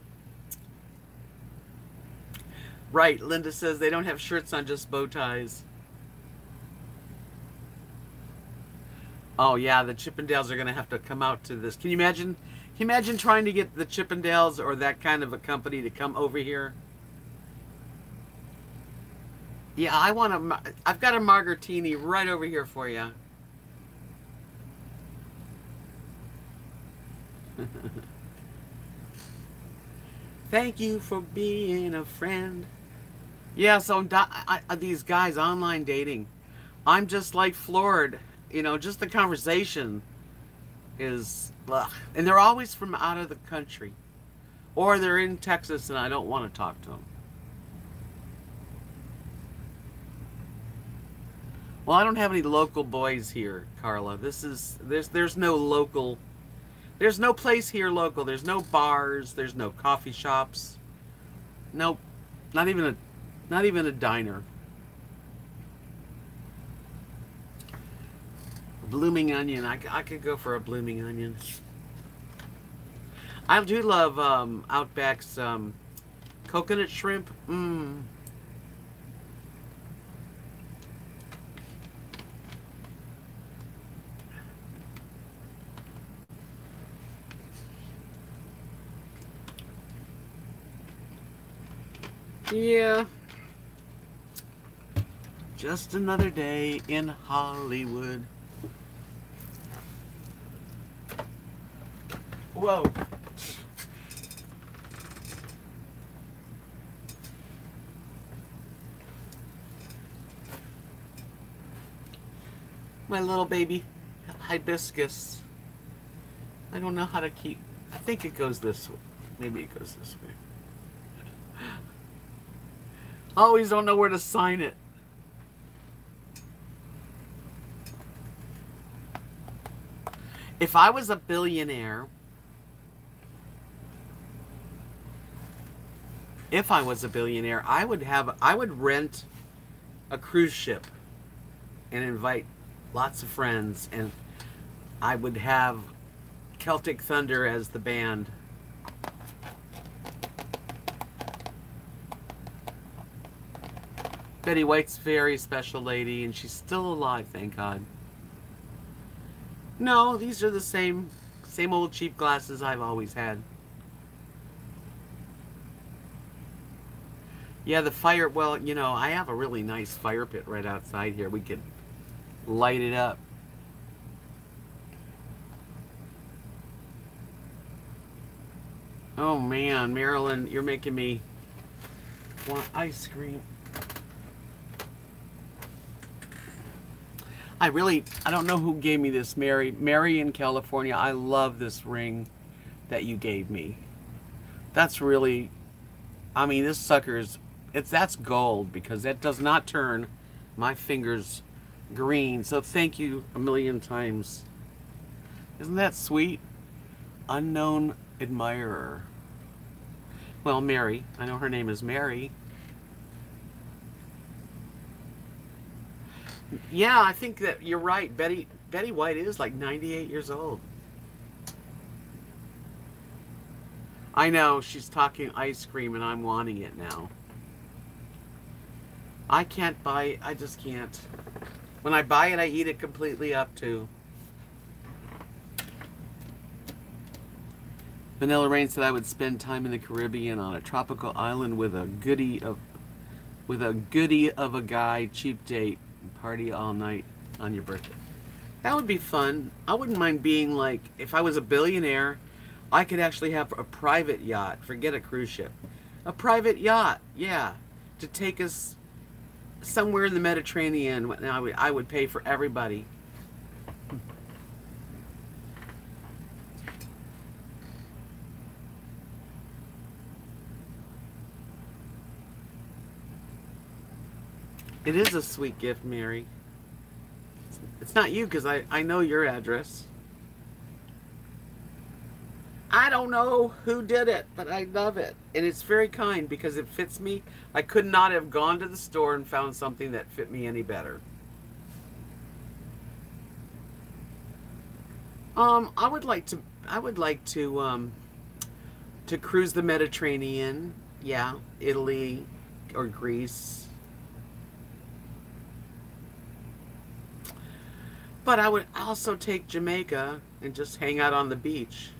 Right, Linda says they don't have shirts on, just bow ties. Oh, yeah, the Chippendales are going to have to come out to this. Can you imagine you imagine trying to get the Chippendales or that kind of a company to come over here? Yeah, I've got a margartini right over here for you. Thank you for being a friend. Yeah, so these guys online dating, I'm just like floored. You know, just the conversation is, ugh. And they're always from out of the country, or they're in Texas, and I don't want to talk to them. Well, I don't have any local boys here, Carla. There's no local. There's no place here local. There's no bars. There's no coffee shops. Nope. Not even a diner. Blooming onion. I could go for a blooming onion. I do love Outback's coconut shrimp. Mmm. Yeah. Just another day in Hollywood. Whoa. My little baby hibiscus. I don't know how to keep. I think it goes this way. Maybe it goes this way. Always don't know where to sign it. If I was a billionaire, I would rent a cruise ship and invite lots of friends, and I would have Celtic Thunder as the band. Betty White's a very special lady, and she's still alive, thank God. No, these are the same old cheap glasses I've always had. Yeah, the fire, well, you know, I have a really nice fire pit right outside here. We could light it up. Oh man, Marilyn, you're making me want ice cream. I don't know who gave me this, Mary. Mary in California, I love this ring that you gave me. That's really, I mean, this sucker's, that's gold, because that does not turn my fingers green. So thank you a million times. Isn't that sweet? Unknown admirer. Well, Mary, I know her name is Mary. Yeah, I think that you're right. Betty White is like 98 years old. I know, she's talking ice cream and I'm wanting it now. I can't buy it. I just can't. When I buy it, I eat it completely up too. Vanilla Rain said I would spend time in the Caribbean on a tropical island with a goodie of a guy, cheap date, party all night on your birthday. That would be fun. I wouldn't mind being like, if I was a billionaire, I could actually have a private yacht. Forget a cruise ship. A private yacht, yeah, to take us somewhere in the Mediterranean. I would pay for everybody. It is a sweet gift, Mary. It's not you, because I know your address. I don't know who did it, but I love it. And it's very kind because it fits me. I could not have gone to the store and found something that fit me any better. I would like to cruise the Mediterranean. Yeah, Italy or Greece. But I would also take Jamaica and just hang out on the beach.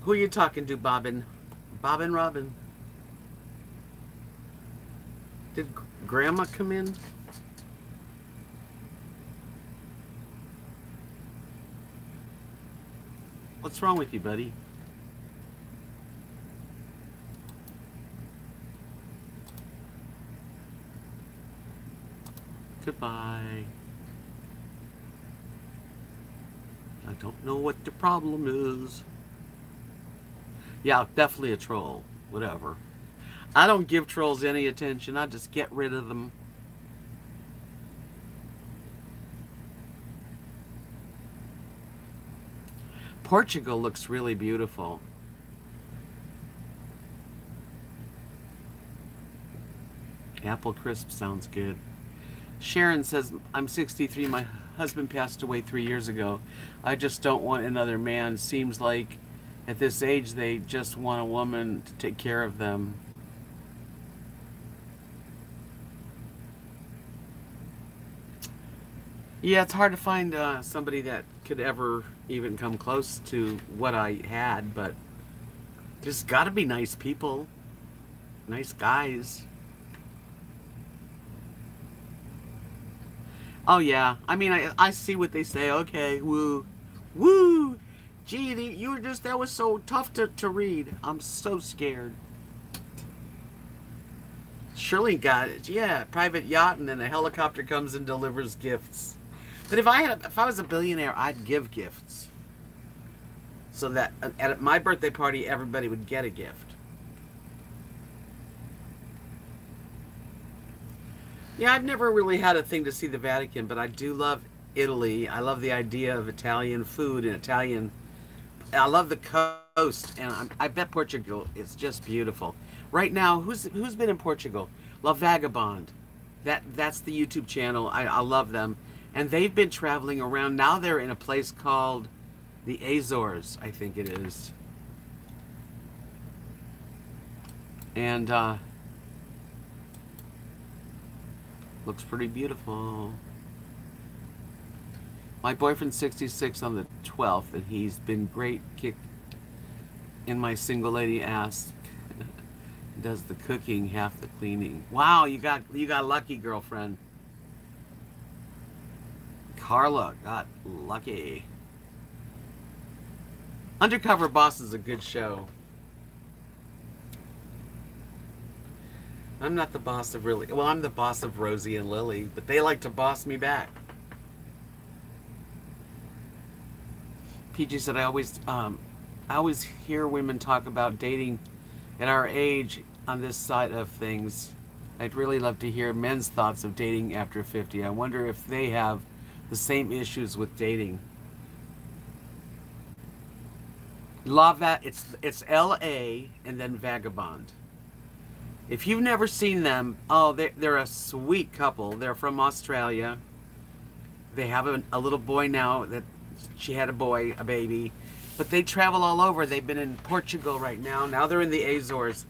Who are you talking to, Bobbin? Bobbin Robin. Did Grandma come in? What's wrong with you, buddy? Goodbye. I don't know what the problem is. Yeah, definitely a troll. Whatever. I don't give trolls any attention. I just get rid of them. Portugal looks really beautiful. Apple crisp sounds good. Sharon says, I'm 63. My husband passed away 3 years ago. I just don't want another man. Seems like at this age they just want a woman to take care of them. Yeah, it's hard to find somebody that could ever even come close to what I had, but there's got to be nice people, nice guys. Oh yeah, I mean, I see what they say. Okay, woo, woo. Gee, you were just, that was so tough to read. I'm so scared. Shirley got it. Yeah, private yacht, and then a helicopter comes and delivers gifts. But if I was a billionaire, I'd give gifts, so that at my birthday party, everybody would get a gift. Yeah, I've never really had a thing to see the Vatican, but I do love Italy. I love the idea of Italian food and Italian. I love the coast, and I bet Portugal is just beautiful. Right now, who's been in Portugal? La Vagabond. That's the YouTube channel. I love them. And they've been traveling around. Now they're in a place called the Azores, I think it is. And looks pretty beautiful. My boyfriend's 66 on the 12th, and he's been great kick in my single lady ass. Does the cooking, half the cleaning. Wow, you got lucky, girlfriend. Carla got lucky. Undercover Boss is a good show. I'm not the boss of really. Well, I'm the boss of Rosie and Lily, but they like to boss me back. PG said, I always hear women talk about dating at our age on this side of things. I'd really love to hear men's thoughts of dating after 50. I wonder if they have the same issues with dating. Love that. It's L-A and then Vagabond. If you've never seen them, oh, they're a sweet couple. They're from Australia. They have a little boy now. That she had a baby. But they travel all over. They've been in Portugal right now. Now they're in the Azores.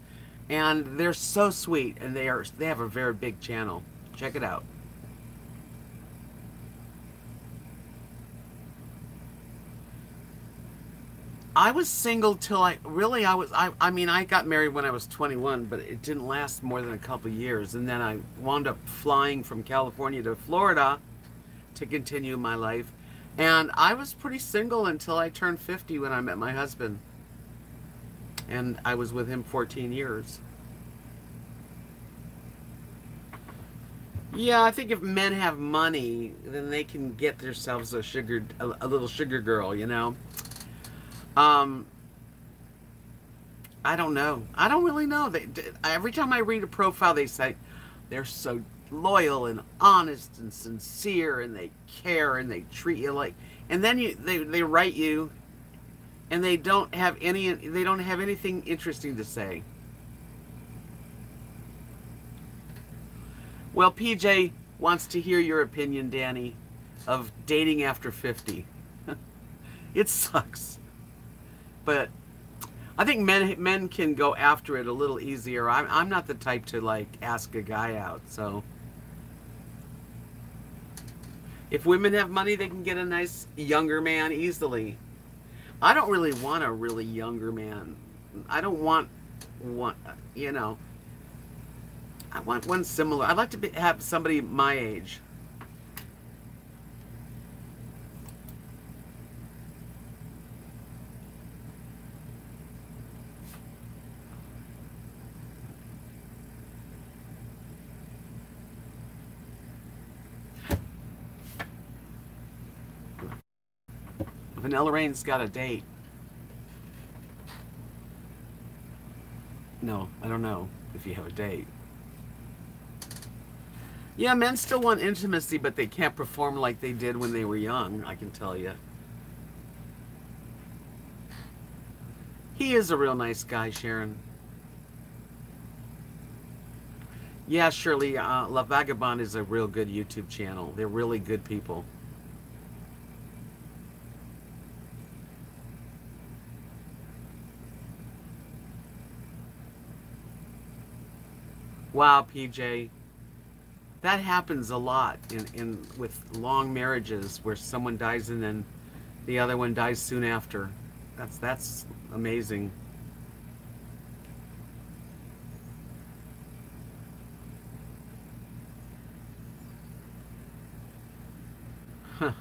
And they're so sweet. And they have a very big channel. Check it out. I was single till I mean, I got married when I was 21, but it didn't last more than a couple years. And then I wound up flying from California to Florida to continue my life. And I was pretty single until I turned 50 when I met my husband. And I was with him 14 years. Yeah, I think if men have money, then they can get themselves a little sugar girl, you know? I don't know. I don't really know. Every time I read a profile, they say they're so loyal and honest and sincere, and they care and they treat you like. And then they write you, and they don't have anything interesting to say. Well, PJ wants to hear your opinion, Danny, of dating after 50. It sucks. But I think men can go after it a little easier. I'm not the type to like ask a guy out. So if women have money, they can get a nice younger man easily. I don't really want a really younger man. I don't want one, you know, I want one similar. I'd like to have somebody my age. Vanilla Rain's got a date. No, I don't know if you have a date. Yeah, men still want intimacy, but they can't perform like they did when they were young, I can tell you. He is a real nice guy, Sharon. Yeah, Shirley, La Vagabond is a real good YouTube channel. They're really good people. Wow, PJ. That happens a lot in with long marriages where someone dies and then the other one dies soon after. That's amazing. Huh.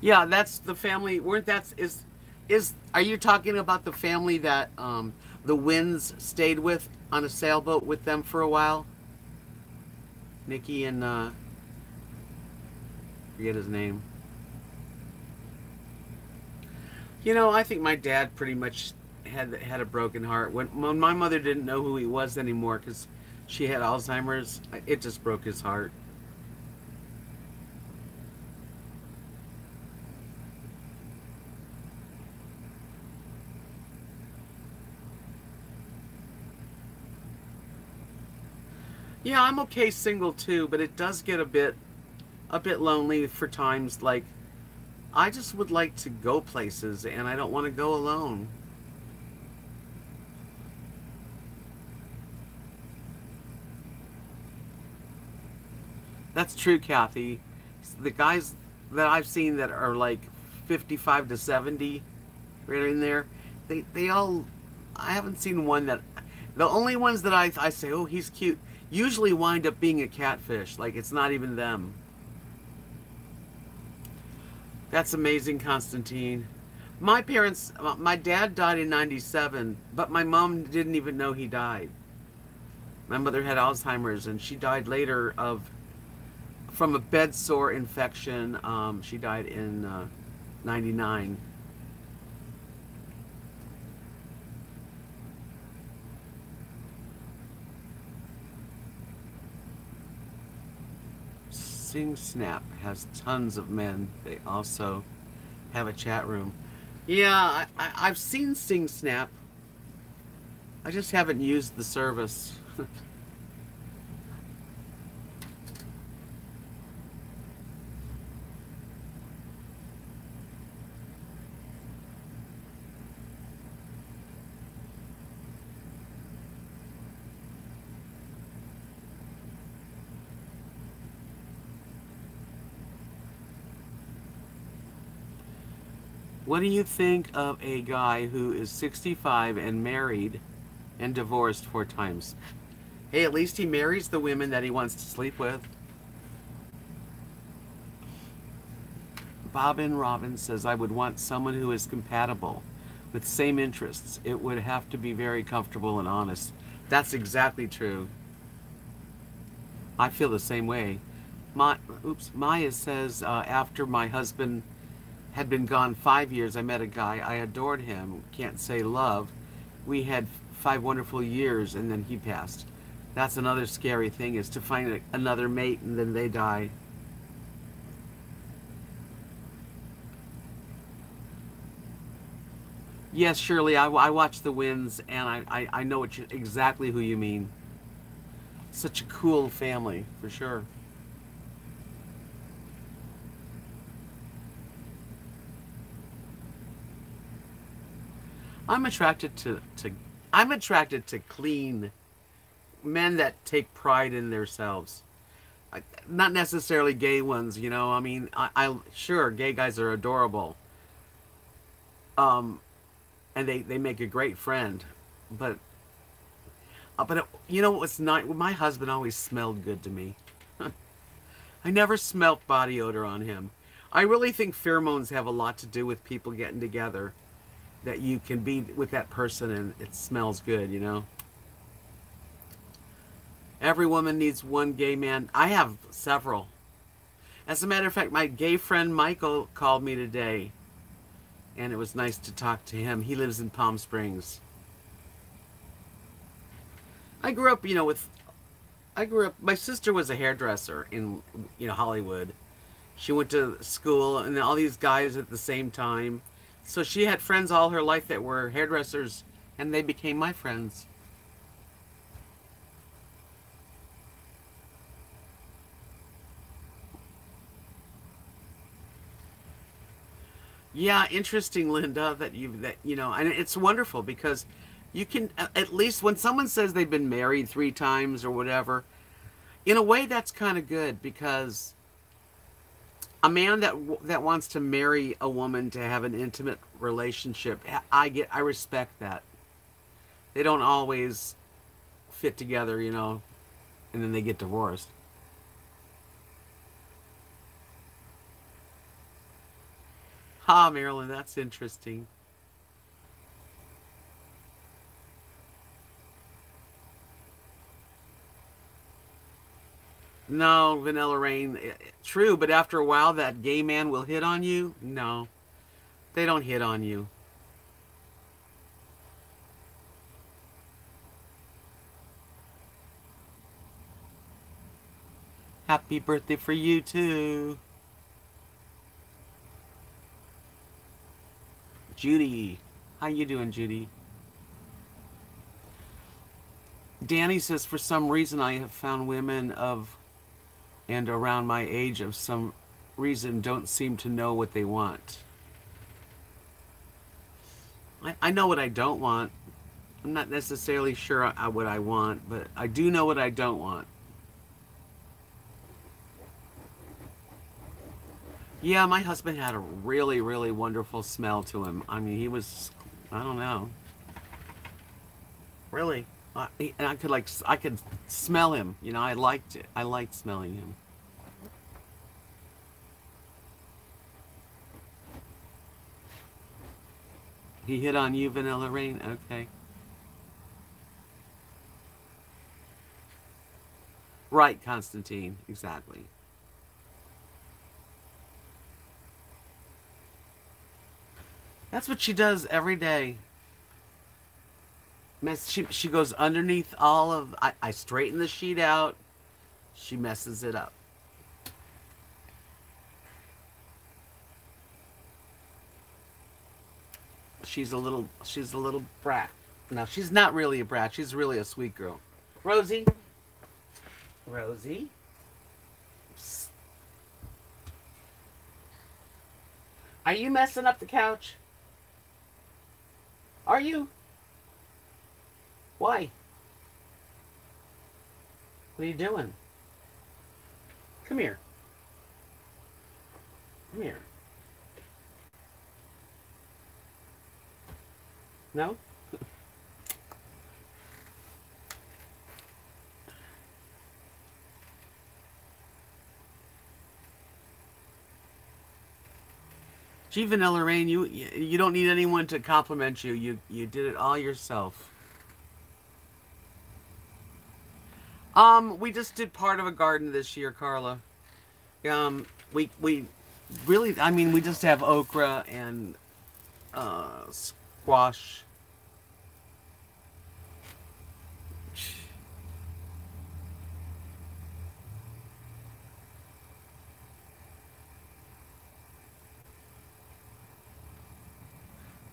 Yeah, that's the family. Weren't that's is are you talking about the family that the Winds stayed with on a sailboat with them for a while? Nikki and forget his name. You know, I think my dad pretty much had a broken heart when my mother didn't know who he was anymore because she had Alzheimer's. It just broke his heart. Yeah, I'm okay single too, but it does get a bit lonely for times. Like I just would like to go places, and I don't want to go alone. That's true, Kathy. The guys that I've seen that are like 55 to 70, right in there, they all. I haven't seen one that. The only ones that I say, oh, he's cute, usually wind up being a catfish. Like it's not even them. That's amazing, Constantine. My parents, my dad died in 97, but my mom didn't even know he died. My mother had Alzheimer's, and she died later of from a bed sore infection. She died in 99. Sing Snap has tons of men. They also have a chat room. Yeah, I've seen Sing Snap. I just haven't used the service. What do you think of a guy who is 65 and married and divorced 4 times? Hey, at least he marries the women that he wants to sleep with. Bobbin Robbins says, I would want someone who is compatible with same interests. It would have to be very comfortable and honest. That's exactly true. I feel the same way. Maya says, after my husband had been gone 5 years, I met a guy. I adored him. Can't say love. We had 5 wonderful years, and then he passed. That's another scary thing, is to find another mate and then they die. Yes, Shirley, I watch the Winds, and I know exactly who you mean. Such a cool family, for sure. I'm attracted to I'm attracted to clean men that take pride in themselves. Not necessarily gay ones, you know. I mean, I sure gay guys are adorable, um, and they make a great friend, but you know what was not? My husband always smelled good to me. I never smelt body odor on him. I really think pheromones have a lot to do with people getting together. That you can be with that person and it smells good, you know. Every woman needs one gay man. I have several. As a matter of fact, my gay friend Michael called me today, and it was nice to talk to him. He lives in Palm Springs. I grew up, you know, my sister was a hairdresser in, you know, Hollywood. She went to school and all these guys at the same time. So she had friends all her life that were hairdressers, and they became my friends. Yeah, interesting, Linda, that you know, and it's wonderful because you can at least when someone says they've been married 3 times or whatever, in a way that's kind of good because a man that wants to marry a woman to have an intimate relationship, I respect that. They don't always fit together, you know, and then they get divorced. Ha, Marilyn, that's interesting. No, Vanilla Rain, true, but after a while, that gay man will hit on you. No, they don't hit on you. Happy birthday for you too, Judy. How you doing, Judy? Danny says, for some reason, I have found women of and around my age of some reason don't seem to know what they want. I know what I don't want. I'm not necessarily sure what I want, but I do know what I don't want. Yeah, my husband had a really, really wonderful smell to him. I mean, he was, I don't know, really. And I could smell him. You know, I liked it. I liked smelling him. He hit on you, Vanilla Rain? Okay. Right, Constantine. Exactly. That's what she does every day. She goes underneath all of... I straighten the sheet out. She messes it up. She's a little brat. No, she's not really a brat. She's really a sweet girl. Rosie? Rosie? Psst. Are you messing up the couch? Are you? Why? What are you doing? Come here. Come here. No? Gee, Vanilla Rain, you don't need anyone to compliment you. You did it all yourself. We just did part of a garden this year, Carla. We really, I mean, we just have okra and squash.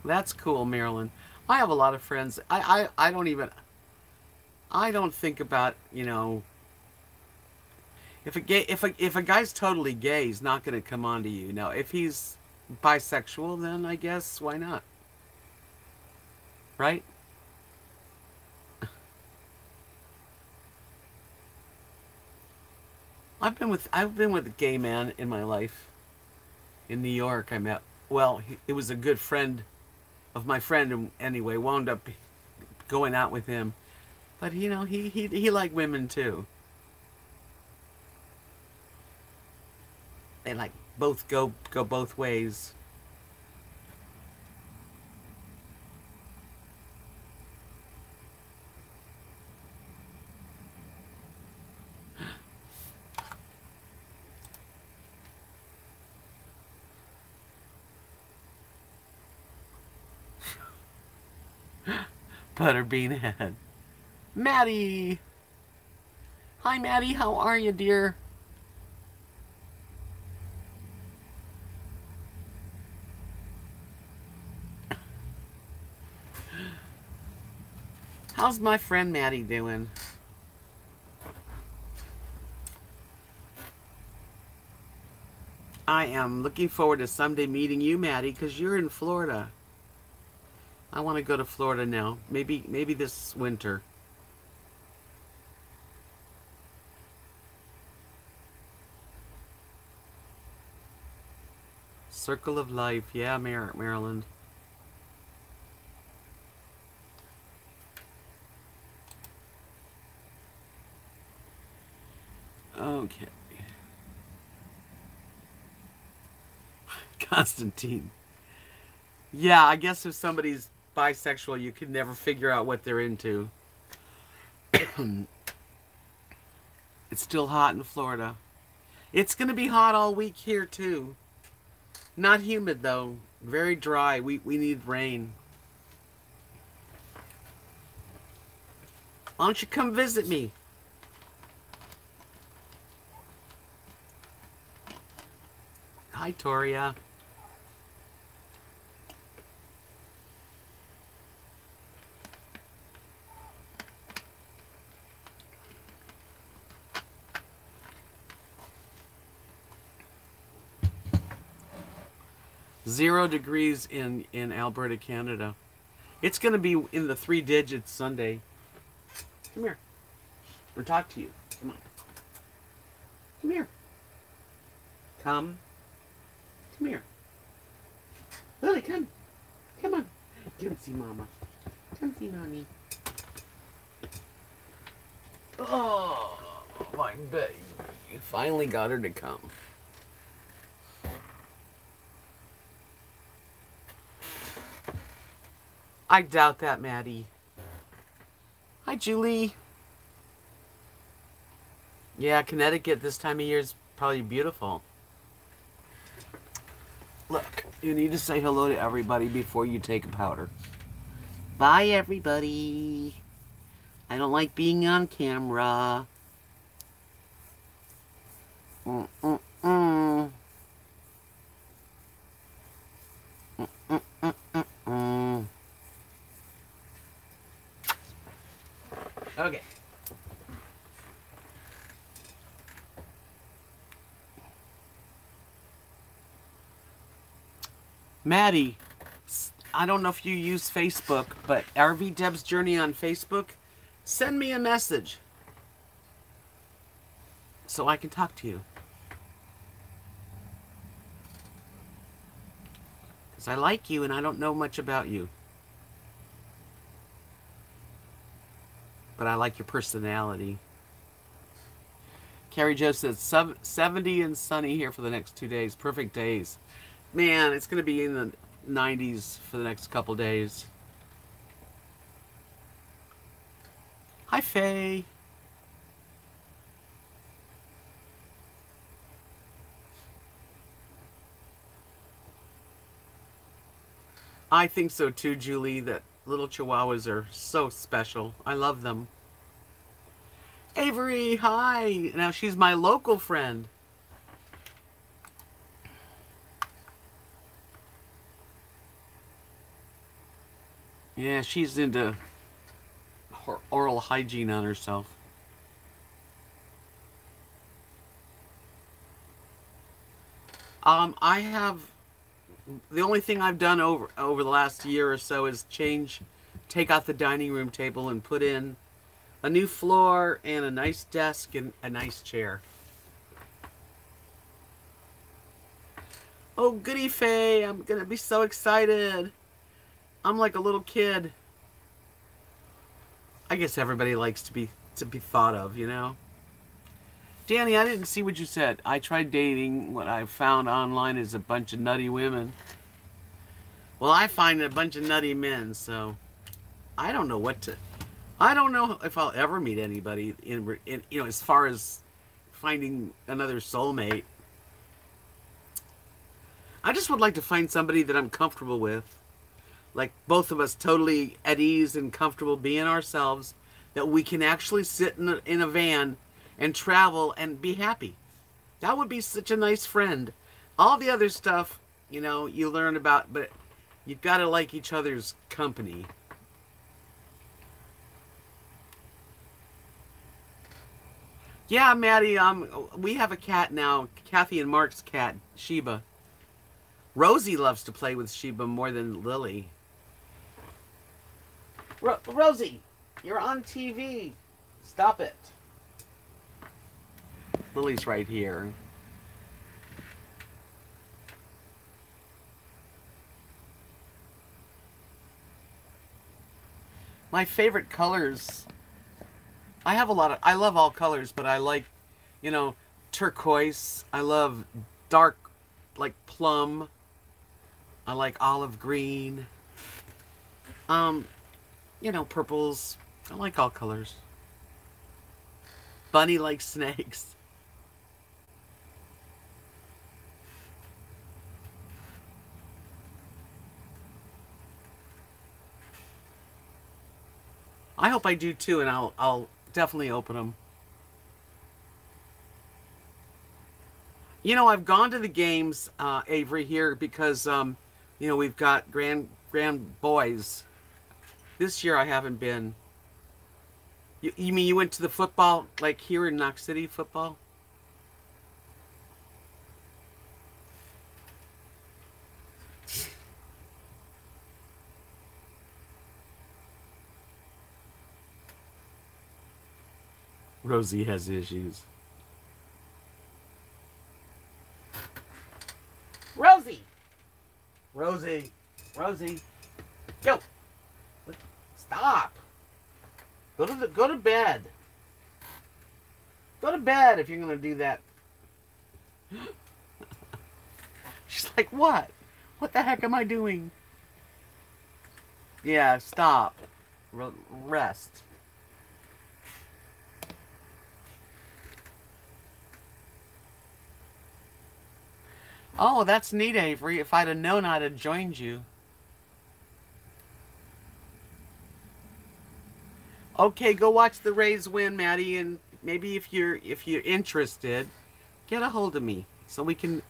That's cool, Marilyn. I have a lot of friends. I don't even, I don't think about, you know, if a guy's totally gay, he's not going to come on to you. Now, if he's bisexual, then I guess why not? right? I've been with a gay man in my life. In New York, I met. Well, it was a good friend of my friend, and anyway, wound up going out with him. But he liked women too. They like both go both ways. Butterbean head. Maddie! Hi, Maddie. How are you, dear? How's my friend Maddie doing? I am looking forward to someday meeting you, Maddie, because you're in Florida. I want to go to Florida now. Maybe this winter. Circle of Life. Yeah, Maryland. Okay. Constantine. Yeah, I guess if somebody's bisexual, you can never figure out what they're into. It's still hot in Florida. It's going to be hot all week here, too. Not humid, though. Very dry. We need rain. Why don't you come visit me? Hi, Toria. $0 in Alberta, Canada. It's going to be in the 3 digits Sunday. Come here. We'll talk to you. Come on. Come here. Come. Come here. Lily, come. Come on. Come see Mama. Come see Mommy. Oh, my baby. You finally got her to come. I doubt that, Maddie. Hi, Julie. Yeah, Connecticut this time of year is probably beautiful. Look, you need to say hello to everybody before you take a powder. Bye, everybody. I don't like being on camera. Mm-mm-mm. Mm-mm-mm-mm. Okay. Maddie, I don't know if you use Facebook, but RV Deb's Journey on Facebook, send me a message so I can talk to you. Because I like you and I don't know much about you. But I like your personality. Carrie Jo says 70 and sunny here for the next 2 days. Perfect days. Man, it's going to be in the 90s for the next couple days. Hi, Faye. I think so too, Julie, that little chihuahuas are so special. I love them. Avery, hi. Now she's my local friend. Yeah, she's into oral hygiene on herself. I have the only thing I've done over the last year or so is change take out the dining room table and put in a new floor and a nice desk and a nice chair. Oh, goody Faye, I'm going to be so excited. I'm like a little kid. I guess everybody likes to be thought of, you know. Danny, I didn't see what you said. I tried dating. What I found online is a bunch of nutty women. Well, I find a bunch of nutty men, so I don't know what to... I don't know if I'll ever meet anybody in you know, as far as finding another soulmate. I just would like to find somebody that I'm comfortable with. Like both of us totally at ease and comfortable being ourselves. That we can actually sit in a van and travel and be happy. That would be such a nice friend. All the other stuff, you know, you learn about, but you've got to like each other's company. Yeah, Maddie, we have a cat now. Kathy and Mark's cat, Sheba. Rosie loves to play with Sheba more than Lily. Rosie, you're on TV. Stop it. Lily's right here. My favorite colors... I have a lot of... I love all colors, but I like, you know, turquoise. I love dark, like plum. I like olive green. You know, purples. I like all colors. Bunny likes snakes. I hope I do too, and I'll definitely open them. You know, I've gone to the games, Avery, here because, you know, we've got grand boys. This year I haven't been. You mean you went to the football, like here in Knox City, football? Rosie has issues. Rosie! Rosie! Rosie! Go! Stop! Go to bed. Go to bed if you're gonna do that. She's like, what? What the heck am I doing? Yeah, stop. Rest. Oh, that's neat, Avery. If I'd have known, I'd have joined you. Okay, go watch the Rays win, Maddie, and maybe if you're interested, get a hold of me so we can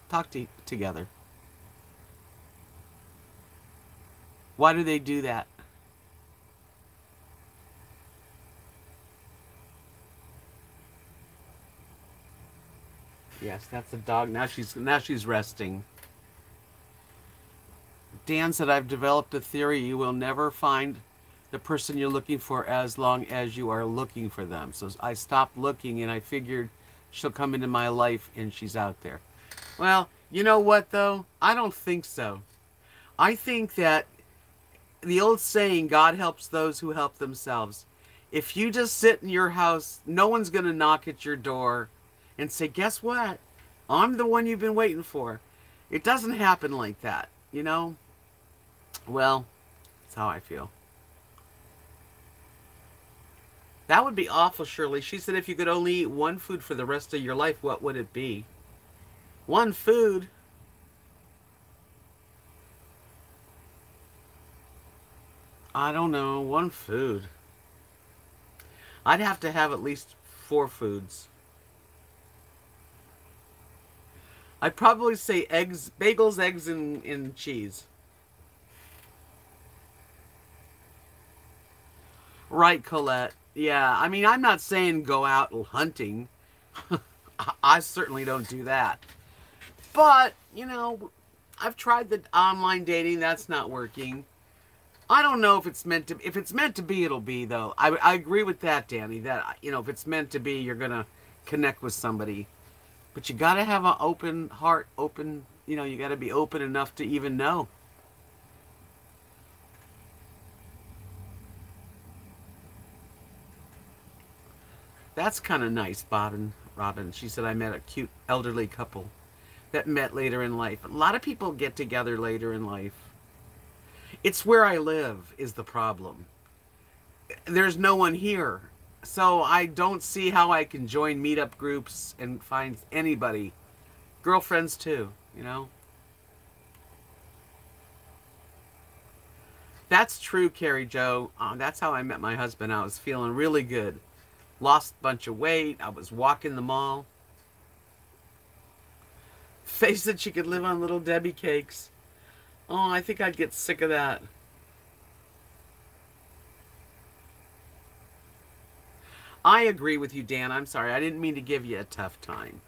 talk together. Why do they do that? Yes, that's the dog. Now she's resting. Dan said, I've developed a theory. You will never find the person you're looking for as long as you are looking for them. So I stopped looking and I figured she'll come into my life and she's out there. Well, you know what though? I don't think so. I think that the old saying, God helps those who help themselves. If you just sit in your house, no one's going to knock at your door and say, guess what? I'm the one you've been waiting for. It doesn't happen like that, you know? Well, that's how I feel. That would be awful, Shirley. She said if you could only eat one food for the rest of your life, what would it be? One food? I don't know. One food. I'd have to have at least 4 foods. I'd probably say eggs, bagels, eggs, and cheese. Right, Colette. Yeah, I mean, I'm not saying go out hunting. I certainly don't do that. But, you know, I've tried the online dating. That's not working. I don't know if it's meant to. If it's meant to be, it'll be though. I agree with that, Danny. That if it's meant to be, you're gonna connect with somebody. But you gotta have an open heart, open. You gotta be open enough to even know. That's kind of nice, Robin. Robin. She said I met a cute elderly couple that met later in life. A lot of people get together later in life. It's where I live is the problem. There's no one here. So I don't see how I can join meetup groups and find anybody. Girlfriends too, you know? That's true, Carrie Joe. That's how I met my husband. I was feeling really good. Lost a bunch of weight. I was walking the mall. Faye said she could live on Little Debbie cakes. Oh, I think I'd get sick of that. I agree with you, Dan. I'm sorry. I didn't mean to give you a tough time.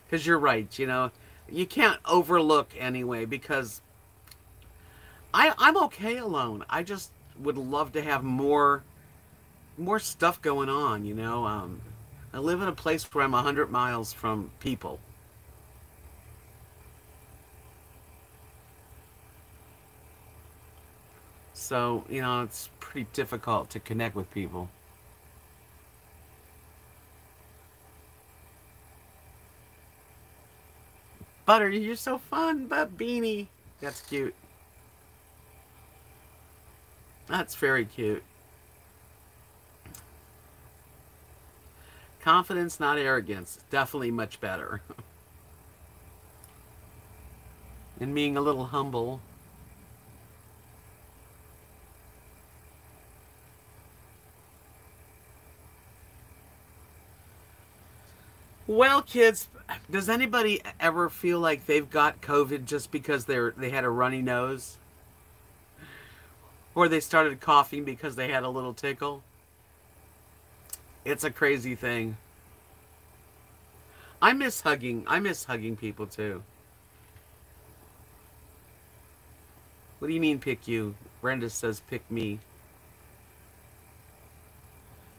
Because you're right, You can't overlook anyway because I'm okay alone. I just would love to have more stuff going on. I live in a place where I'm 100 miles from people. So, it's pretty difficult to connect with people. Butter, you're so fun, but Beanie. That's cute. That's very cute. Confidence, not arrogance. Definitely much better. And being a little humble. Well, kids, does anybody ever feel like they've got COVID just because they had a runny nose? Or they started coughing because they had a little tickle? It's a crazy thing. I miss hugging. I miss hugging people too. What do you mean pick you? Brenda says pick me.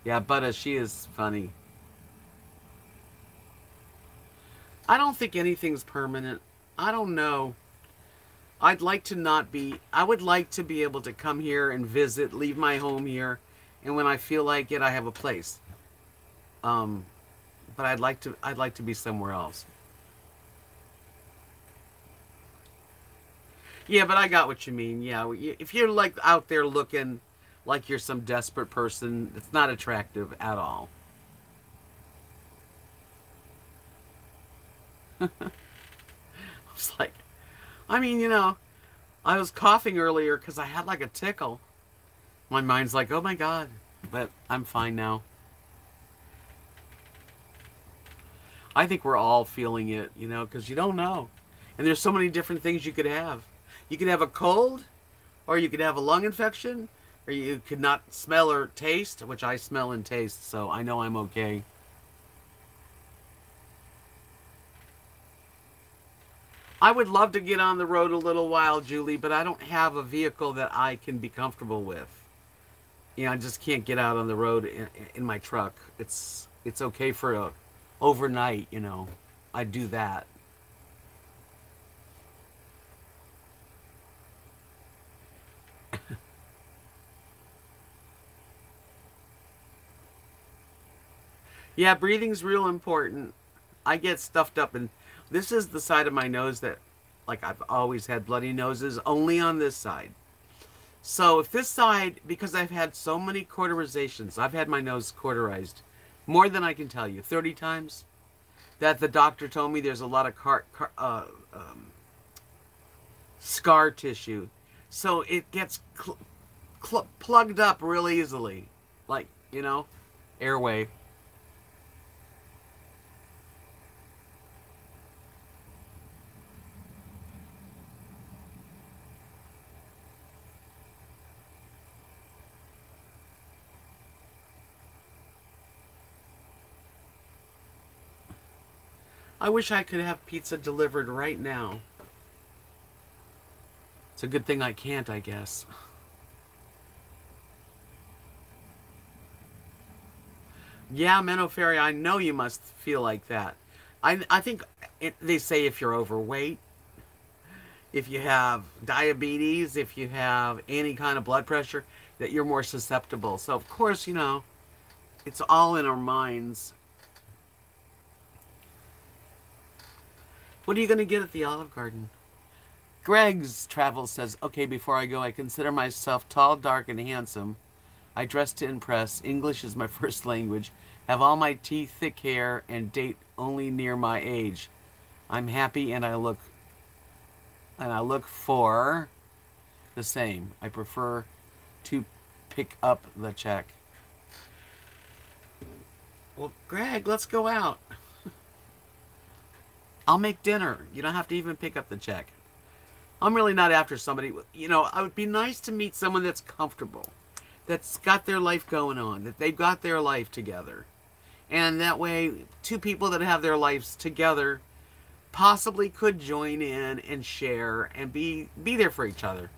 Yeah, Butta, she is funny. I don't think anything's permanent. I don't know. I'd like to not be. I would like to be able to come here and visit, leave my home here, and when I feel like it, I have a place. Um, but I'd like to be somewhere else. Yeah, but I got what you mean. Yeah, if you're like out there looking like you're some desperate person, it's not attractive at all. I was like, I mean, I was coughing earlier because I had like a tickle. My mind's like, oh my God, but I'm fine now. I think we're all feeling it, because you don't know. And there's so many different things you could have. You could have a cold, or you could have a lung infection, or you could not smell or taste, which I smell and taste, so I know I'm okay. I would love to get on the road a little while, Julie, but I don't have a vehicle that I can be comfortable with. I just can't get out on the road in my truck. It's okay for a overnight. I do that. Yeah, breathing's real important. I get stuffed up, and this is the side of my nose that, like, I've always had bloody noses, only on this side. So if this side, because I've had so many cauterizations, I've had my nose cauterized more than I can tell you, 30 times, that the doctor told me there's a lot of scar tissue. So it gets plugged up real easily. Like, airway. I wish I could have pizza delivered right now. It's a good thing I can't, I guess. Yeah, Menno Ferry, I know you must feel like that. I think they say if you're overweight, if you have diabetes, if you have any kind of blood pressure, that you're more susceptible. So, of course, it's all in our minds. What are you going to get at the Olive Garden? Greg's Travel says, okay, before I go, I consider myself tall, dark, and handsome. I dress to impress. English is my first language. Have all my teeth, thick hair, and date only near my age. I'm happy and I look for the same. I prefer to pick up the check. Well, Greg, let's go out. I'll make dinner. You don't have to even pick up the check. I'm really not after somebody. I would be nice to meet someone that's comfortable, that's got their life going on, that they've got their life together. And that way, two people that have their lives together possibly could join in and share and be there for each other.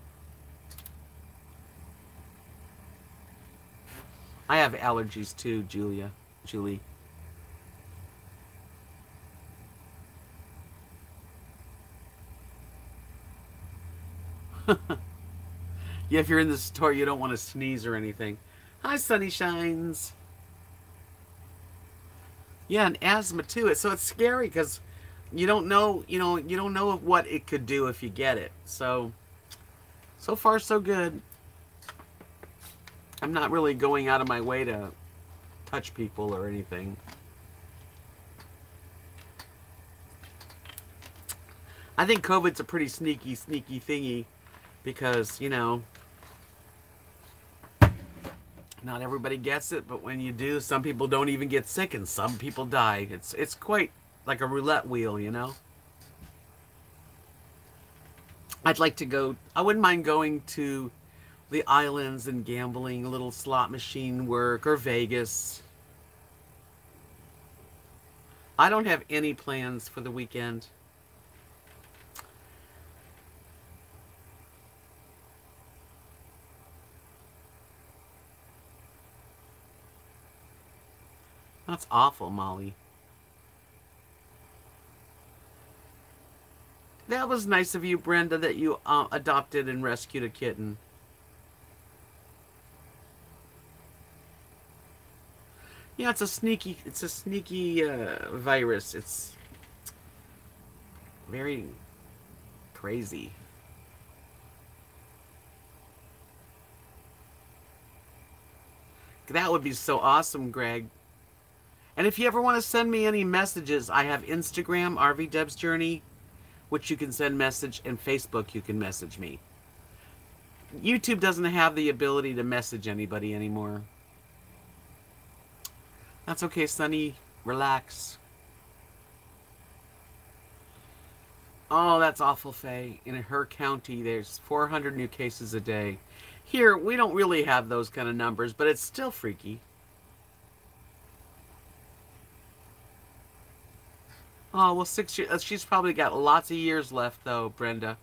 I have allergies too, Julie. Yeah, if you're in the store, you don't want to sneeze or anything. Hi, Sunny Shines. Yeah, and asthma too. So it's scary because you don't know, you don't know what it could do if you get it. So far so good. I'm not really going out of my way to touch people or anything. I think COVID's a pretty sneaky thingy because, not everybody gets it, but when you do, some people don't even get sick and some people die. It's quite like a roulette wheel. I'd like to go, I wouldn't mind going to the islands and gambling, a little slot machine work, or Vegas. I don't have any plans for the weekend. That's awful, Molly. That was nice of you, Brenda, that you adopted and rescued a kitten. Yeah, it's a sneaky virus. It's very crazy. That would be so awesome, Greg. And if you ever want to send me any messages, I have Instagram, RV Deb's Journey, which you can send message, and Facebook you can message me. YouTube doesn't have the ability to message anybody anymore. That's okay, Sonny. Relax. Oh, that's awful, Faye. In her county, there's 400 new cases a day. Here, we don't really have those kind of numbers, but it's still freaky. Oh, well, 6 years. She's probably got lots of years left, though, Brenda.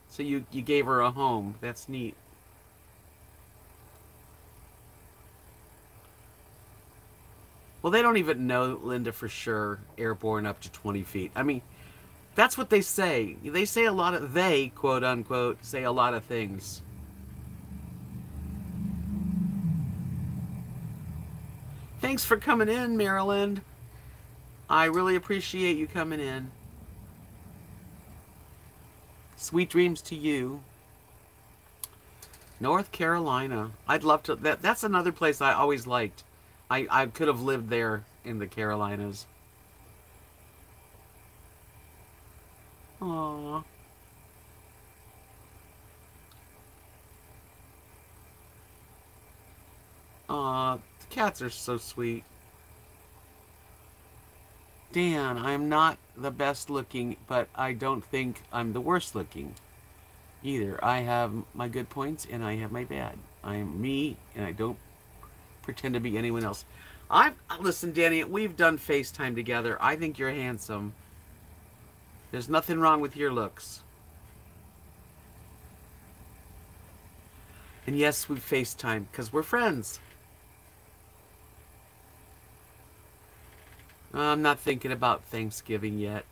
So you gave her a home. That's neat. Well, they don't even know, Linda, for sure, airborne up to 20 feet. I mean, that's what they say. They say a lot of, they, quote unquote, say a lot of things. Thanks for coming in, Maryland. I really appreciate you coming in. Sweet dreams to you. North Carolina. I'd love to. That's another place I always liked. I could have lived there in the Carolinas. Aww. Aw, the cats are so sweet. Dan, I'm not the best looking, but I don't think I'm the worst looking either. I have my good points and I have my bad. I am me and I don't pretend to be anyone else. Listen, Danny, we've done FaceTime together. I think you're handsome. There's nothing wrong with your looks. And yes, we FaceTime because we're friends. I'm not thinking about Thanksgiving yet.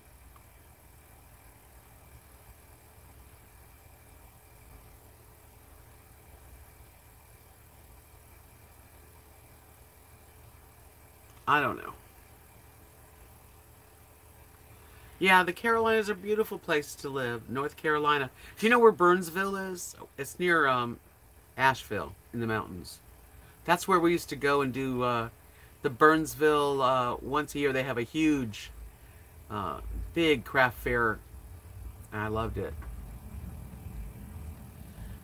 I don't know. Yeah, the Carolinas are a beautiful place to live. North Carolina. Do you know where Burnsville is? It's near Asheville in the mountains. That's where we used to go and do the Burnsville once a year. They have a huge, uh, big craft fair. I loved it.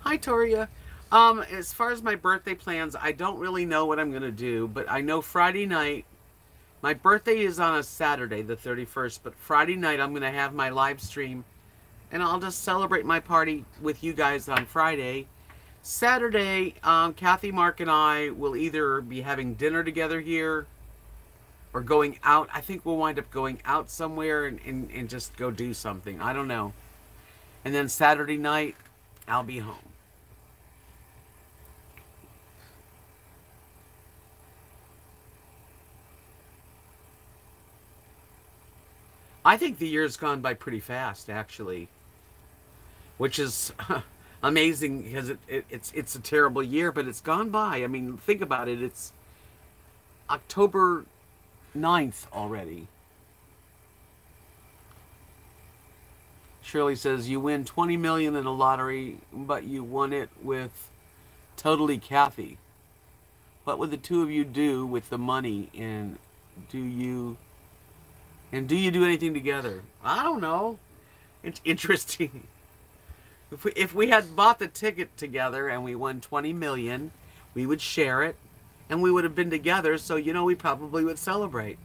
Hi, Toria. As far as my birthday plans, I don't really know what I'm gonna do, but I know Friday night. My birthday is on a Saturday, the 31st, but Friday night I'm gonna have my live stream, and I'll just celebrate my party with you guys on Friday. Saturday, Kathy, Mark, and I will either be having dinner together here or going out. I think we'll wind up going out somewhere and just go do something. I don't know. And then Saturday night, I'll be home. I think the year's gone by pretty fast, actually, which is amazing because it's a terrible year, but it's gone by. I mean, think about it. It's October 9th already. Shirley says you win 20 million in a lottery, but you won it with totally Kathy. What would the two of you do with the money, do you do you do anything together? I don't know. It's interesting. If we had bought the ticket together and we won 20 million, we would share it and we would have been together, so we probably would celebrate.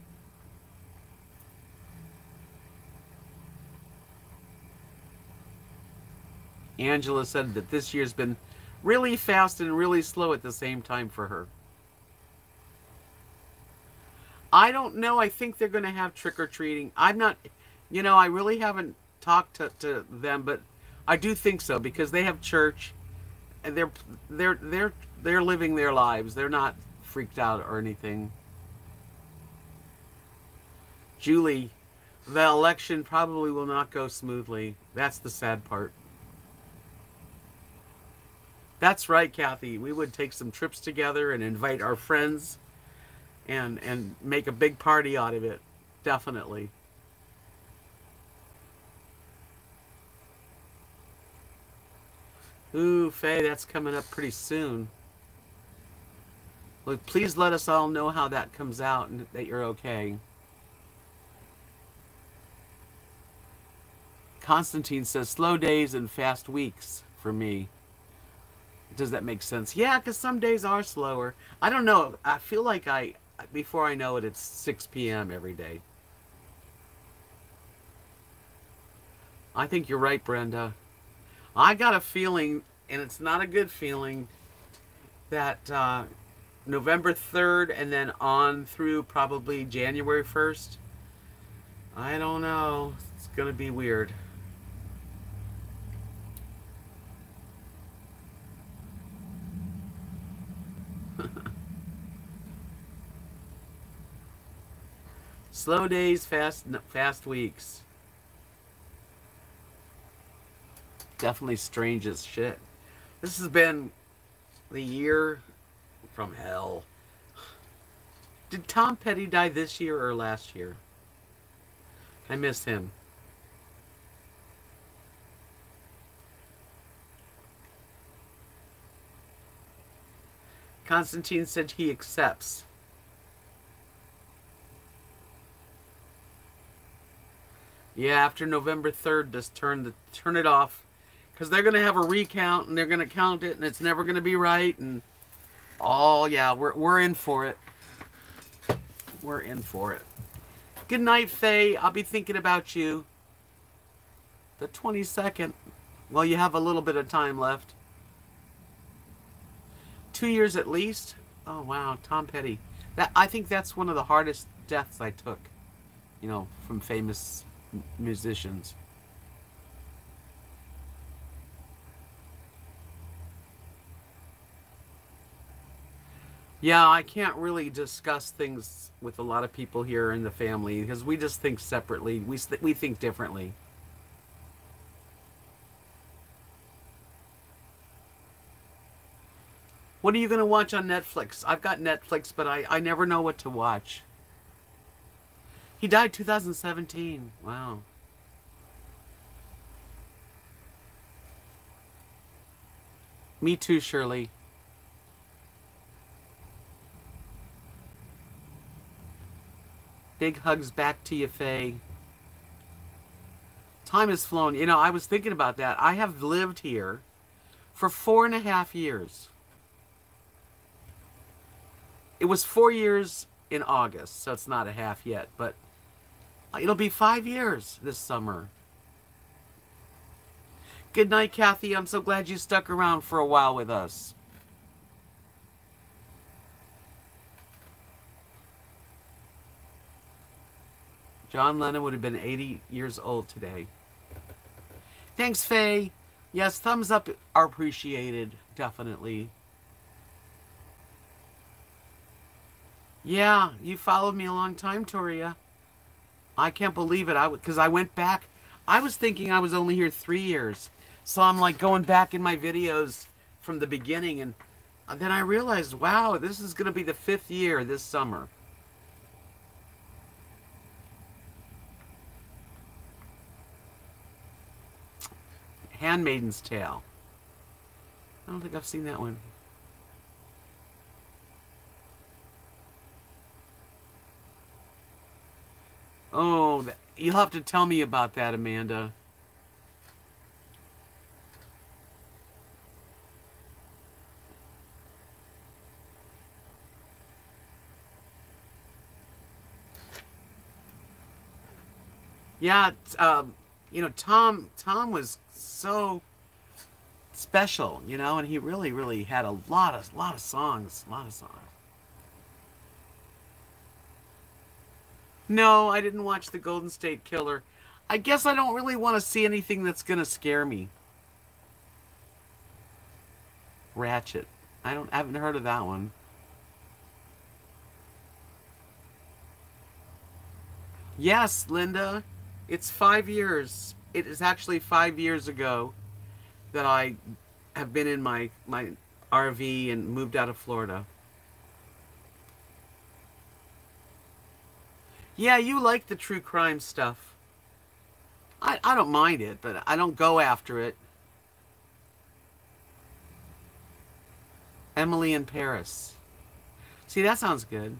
Angela said that this year's been really fast and really slow at the same time for her. I don't know. I think they're going to have trick-or-treating. I'm not, I really haven't talked to them, but I do think so because they have church and they're living their lives. They're not freaked out or anything. Julie, the election probably will not go smoothly. That's the sad part. That's right, Kathy. We would take some trips together and invite our friends and make a big party out of it. Definitely. Ooh, Faye, that's coming up pretty soon. Look, please let us all know how that comes out and that you're okay. Constantine says slow days and fast weeks for me. Does that make sense? Yeah, because some days are slower. I don't know. I feel like before I know it, it's 6 p.m. every day. I think you're right, Brenda. I got a feeling, and it's not a good feeling, that November 3rd and then on through probably January 1st, I don't know. It's going to be weird. Slow days, fast weeks. Definitely strange as shit. This has been the year from hell. Did Tom Petty die this year or last year? I miss him. Constantine said he accepts. Yeah, after November 3rd, just turn it off. Because they're going to have a recount, and they're going to count it, and it's never going to be right, and... Oh, yeah, we're in for it. We're in for it. Good night, Faye. I'll be thinking about you. The 22nd. Well, you have a little bit of time left. 2 years at least? Oh, wow, Tom Petty. I think that's one of the hardest deaths I took. From famous musicians. Yeah, I can't really discuss things with a lot of people here in the family because we just think separately. We think differently. What are you going to watch on Netflix? I've got Netflix, but I never know what to watch. He died 2017. Wow. Me too, Shirley. Big hugs back to you, Faye. Time has flown. You know, I was thinking about that. I have lived here for 4.5 years. It was 4 years in August, so it's not a half yet, but it'll be 5 years this summer. Good night, Kathy. I'm so glad you stuck around for a while with us. John Lennon would have been 80 years old today. Thanks, Faye. Yes, thumbs up are appreciated, definitely. Yeah, you followed me a long time, Toria. I can't believe it. Because I went back. I was thinking I was only here 3 years. So I'm like going back in my videos from the beginning. And then I realized, wow, this is going to be the 5th year this summer. Handmaiden's Tale. I don't think I've seen that one. Oh, you'll have to tell me about that, Amanda. Yeah, you know, Tom was so special, you know, and he really, really had a lot of songs, a lot of songs. No, I didn't watch The Golden State Killer. I guess I don't really want to see anything that's gonna scare me. Ratchet. I haven't heard of that one. Yes, Linda. It's 5 years. It is actually 5 years ago that I have been in my RV and moved out of Florida. Yeah, you like the true crime stuff. I don't mind it, but I don't go after it. Emily in Paris. See, that sounds good.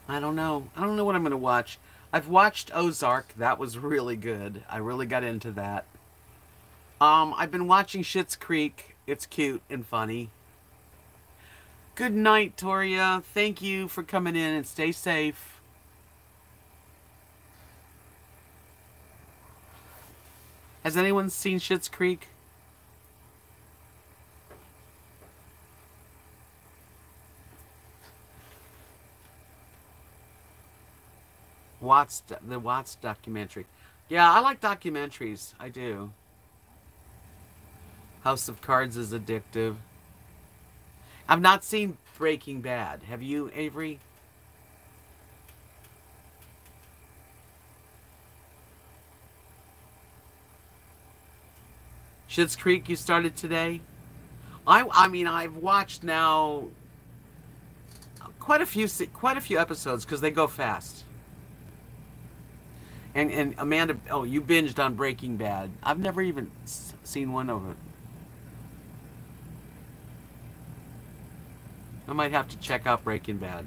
I don't know. I don't know what I'm going to watch. I've watched Ozark. That was really good. I really got into that. I've been watching Schitt's Creek. It's cute and funny. Good night, Toria. Thank you for coming in and stay safe. Has anyone seen Schitt's Creek? The Watts documentary. Yeah, I like documentaries. I do. House of Cards is addictive. I've not seen Breaking Bad. Have you, Avery? Schitt's Creek you started today? I mean I've watched now quite a few episodes because they go fast. And Amanda, oh, you binged on Breaking Bad. I've never even seen one of it. I might have to check out Breaking Bad.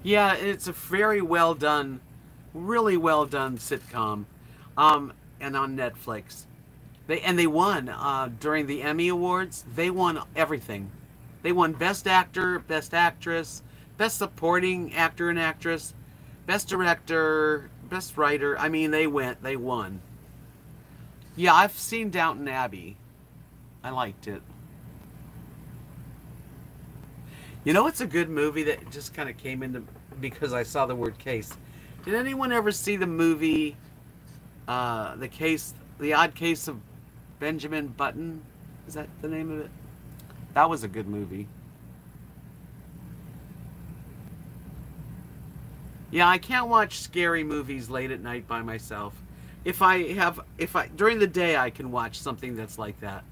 Yeah, it's a very well done, really well done sitcom, and on Netflix. They won during the Emmy Awards. They won everything. They won Best Actor, Best Actress, Best Supporting Actor and Actress, Best Director, Best Writer. I mean, they won. Yeah, I've seen Downton Abbey. I liked it. You know, it's a good movie that just kind of came into because I saw the word case. Did anyone ever see the movie, the case, the odd case of Benjamin Button? Is that the name of it? That was a good movie. Yeah, I can't watch scary movies late at night by myself. If I during the day I can watch something that's like that.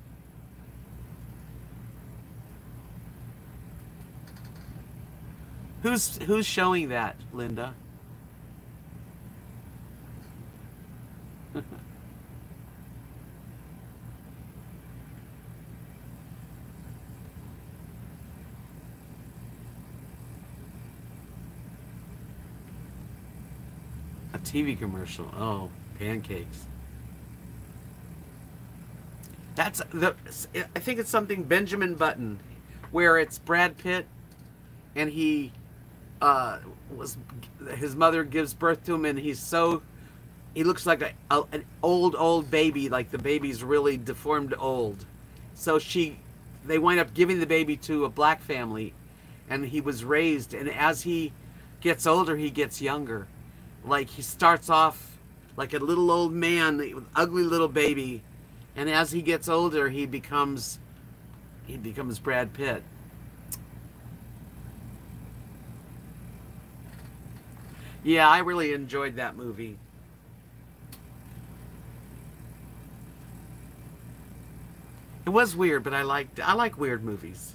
Who's showing that, Linda? A TV commercial. Oh, pancakes. That's the. I think it's something Benjamin Button, where it's Brad Pitt, and he was his mother gives birth to him, and he looks like an old baby, like the baby's really deformed old. So they wind up giving the baby to a black family, and he was raised, and as he gets older, he gets younger. Like he starts off like a little old man, ugly little baby, and as he gets older, he becomes Brad Pitt. Yeah, I really enjoyed that movie. It was weird, but I like weird movies.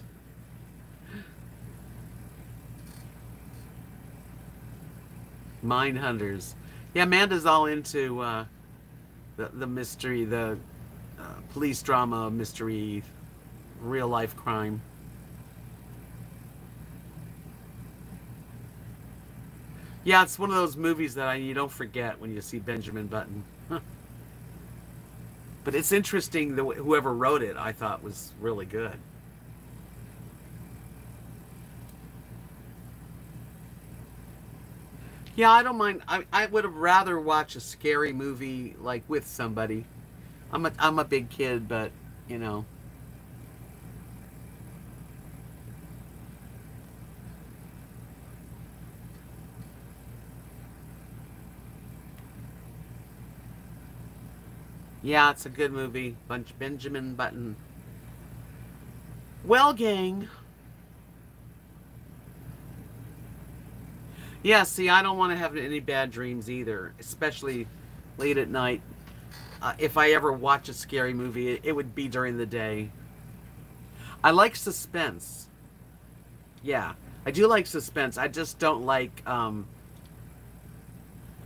Mind Hunters. Yeah, Amanda's all into the mystery, the police drama, mystery, real life crime. Yeah, it's one of those movies that you don't forget when you see Benjamin Button. But it's interesting. Whoever wrote it, I thought was really good. Yeah, I don't mind. I would have rather watch a scary movie like with somebody. I'm a big kid, but you know. Yeah, it's a good movie. Benjamin Button. Well, gang. Yeah, see, I don't want to have any bad dreams either, especially late at night. If I ever watch a scary movie, it would be during the day. I like suspense. Yeah, I do like suspense. I just don't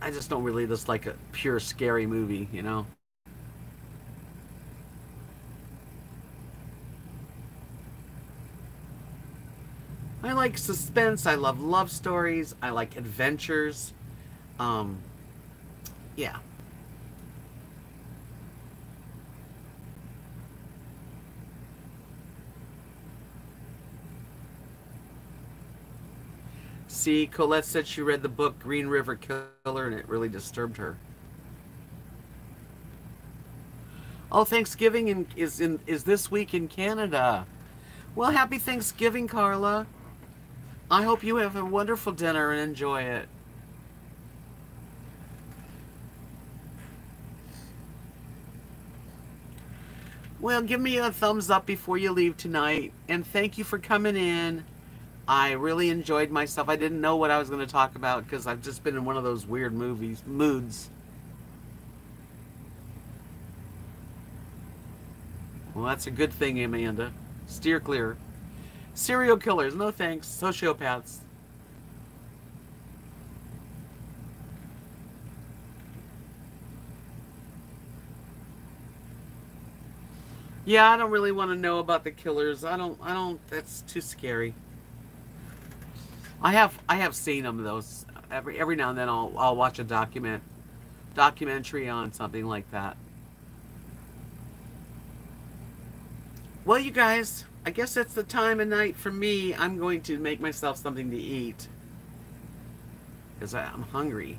really just like a pure scary movie, you know? I like suspense. I love stories. I like adventures. Um, yeah. See, Colette said she read the book Green River Killer and it really disturbed her. Oh, Thanksgiving is this week in Canada. Well, happy Thanksgiving, Carla. I hope you have a wonderful dinner and enjoy it. Well, give me a thumbs up before you leave tonight, and thank you for coming in. I really enjoyed myself. I didn't know what I was going to talk about because I've just been in one of those weird moods. Well, that's a good thing, Amanda. Steer clear. Serial killers, no thanks. Sociopaths. Yeah, I don't really want to know about the killers. I don't, that's too scary. I have seen them those every now and then I'll watch a documentary on something like that. Well, you guys, I guess it's the time of night for me. I'm going to make myself something to eat because I'm hungry.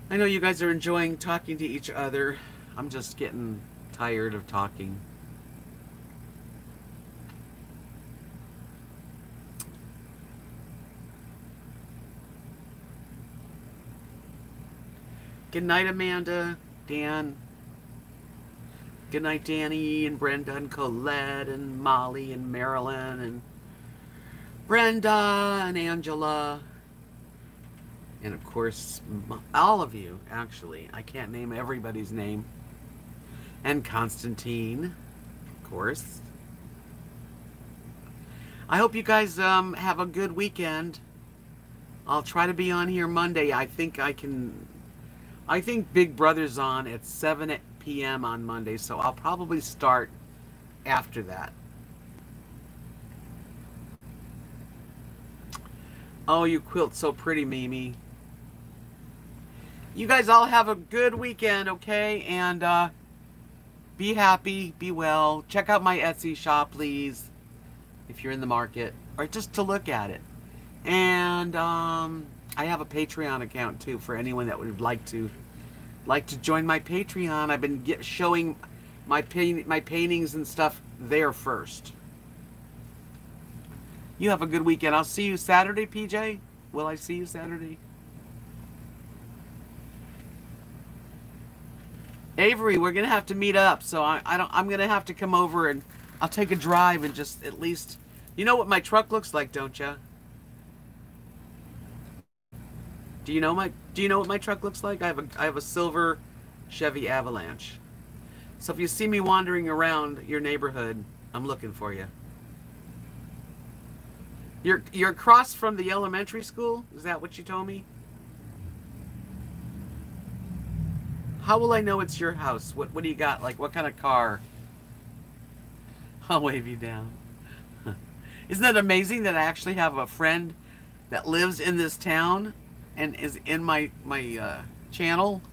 I know you guys are enjoying talking to each other. I'm just getting tired of talking. Good night, Amanda, Dan. Good night, Danny and Brenda and Colette and Molly and Marilyn and Brenda and Angela. And of course, all of you, actually. I can't name everybody's name. And Constantine, of course. I hope you guys have a good weekend. I'll try to be on here Monday. I think Big Brother's on at 7 p.m. on Monday, so I'll probably start after that. Oh, you quilt so pretty, Mimi. You guys all have a good weekend, okay? And be happy, be well. Check out my Etsy shop, please, if you're in the market, or just to look at it. And I have a Patreon account too for anyone that would like to join my Patreon. I've been showing my paintings and stuff there first. You have a good weekend. I'll see you Saturday, PJ. Will I see you Saturday? Avery, we're gonna have to meet up. So I'm gonna have to come over and I'll take a drive and just at least, you know what my truck looks like, don't you? Do you know what my truck looks like? I have a silver Chevy Avalanche. So if you see me wandering around your neighborhood, I'm looking for you. You're across from the elementary school? Is that what you told me? How will I know it's your house? What do you got? Like, what kind of car? I'll wave you down. Isn't that amazing that I actually have a friend that lives in this town and is in my channel?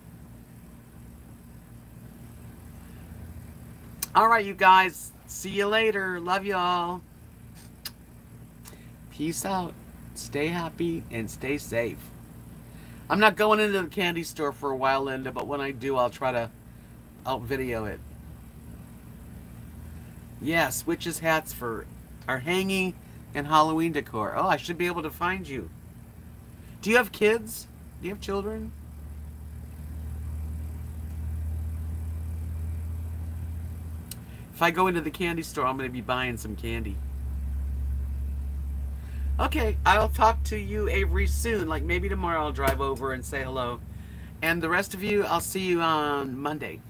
All right, you guys. See you later. Love y'all. Peace out. Stay happy and stay safe. I'm not going into the candy store for a while, Linda, but when I do, I'll video it. Yes, witches' hats are hanging and Halloween decor. Oh, I should be able to find you. Do you have kids? Do you have children? If I go into the candy store, I'm going to be buying some candy. Okay, I'll talk to you, Avery, soon. Like maybe tomorrow I'll drive over and say hello. And the rest of you, I'll see you on Monday.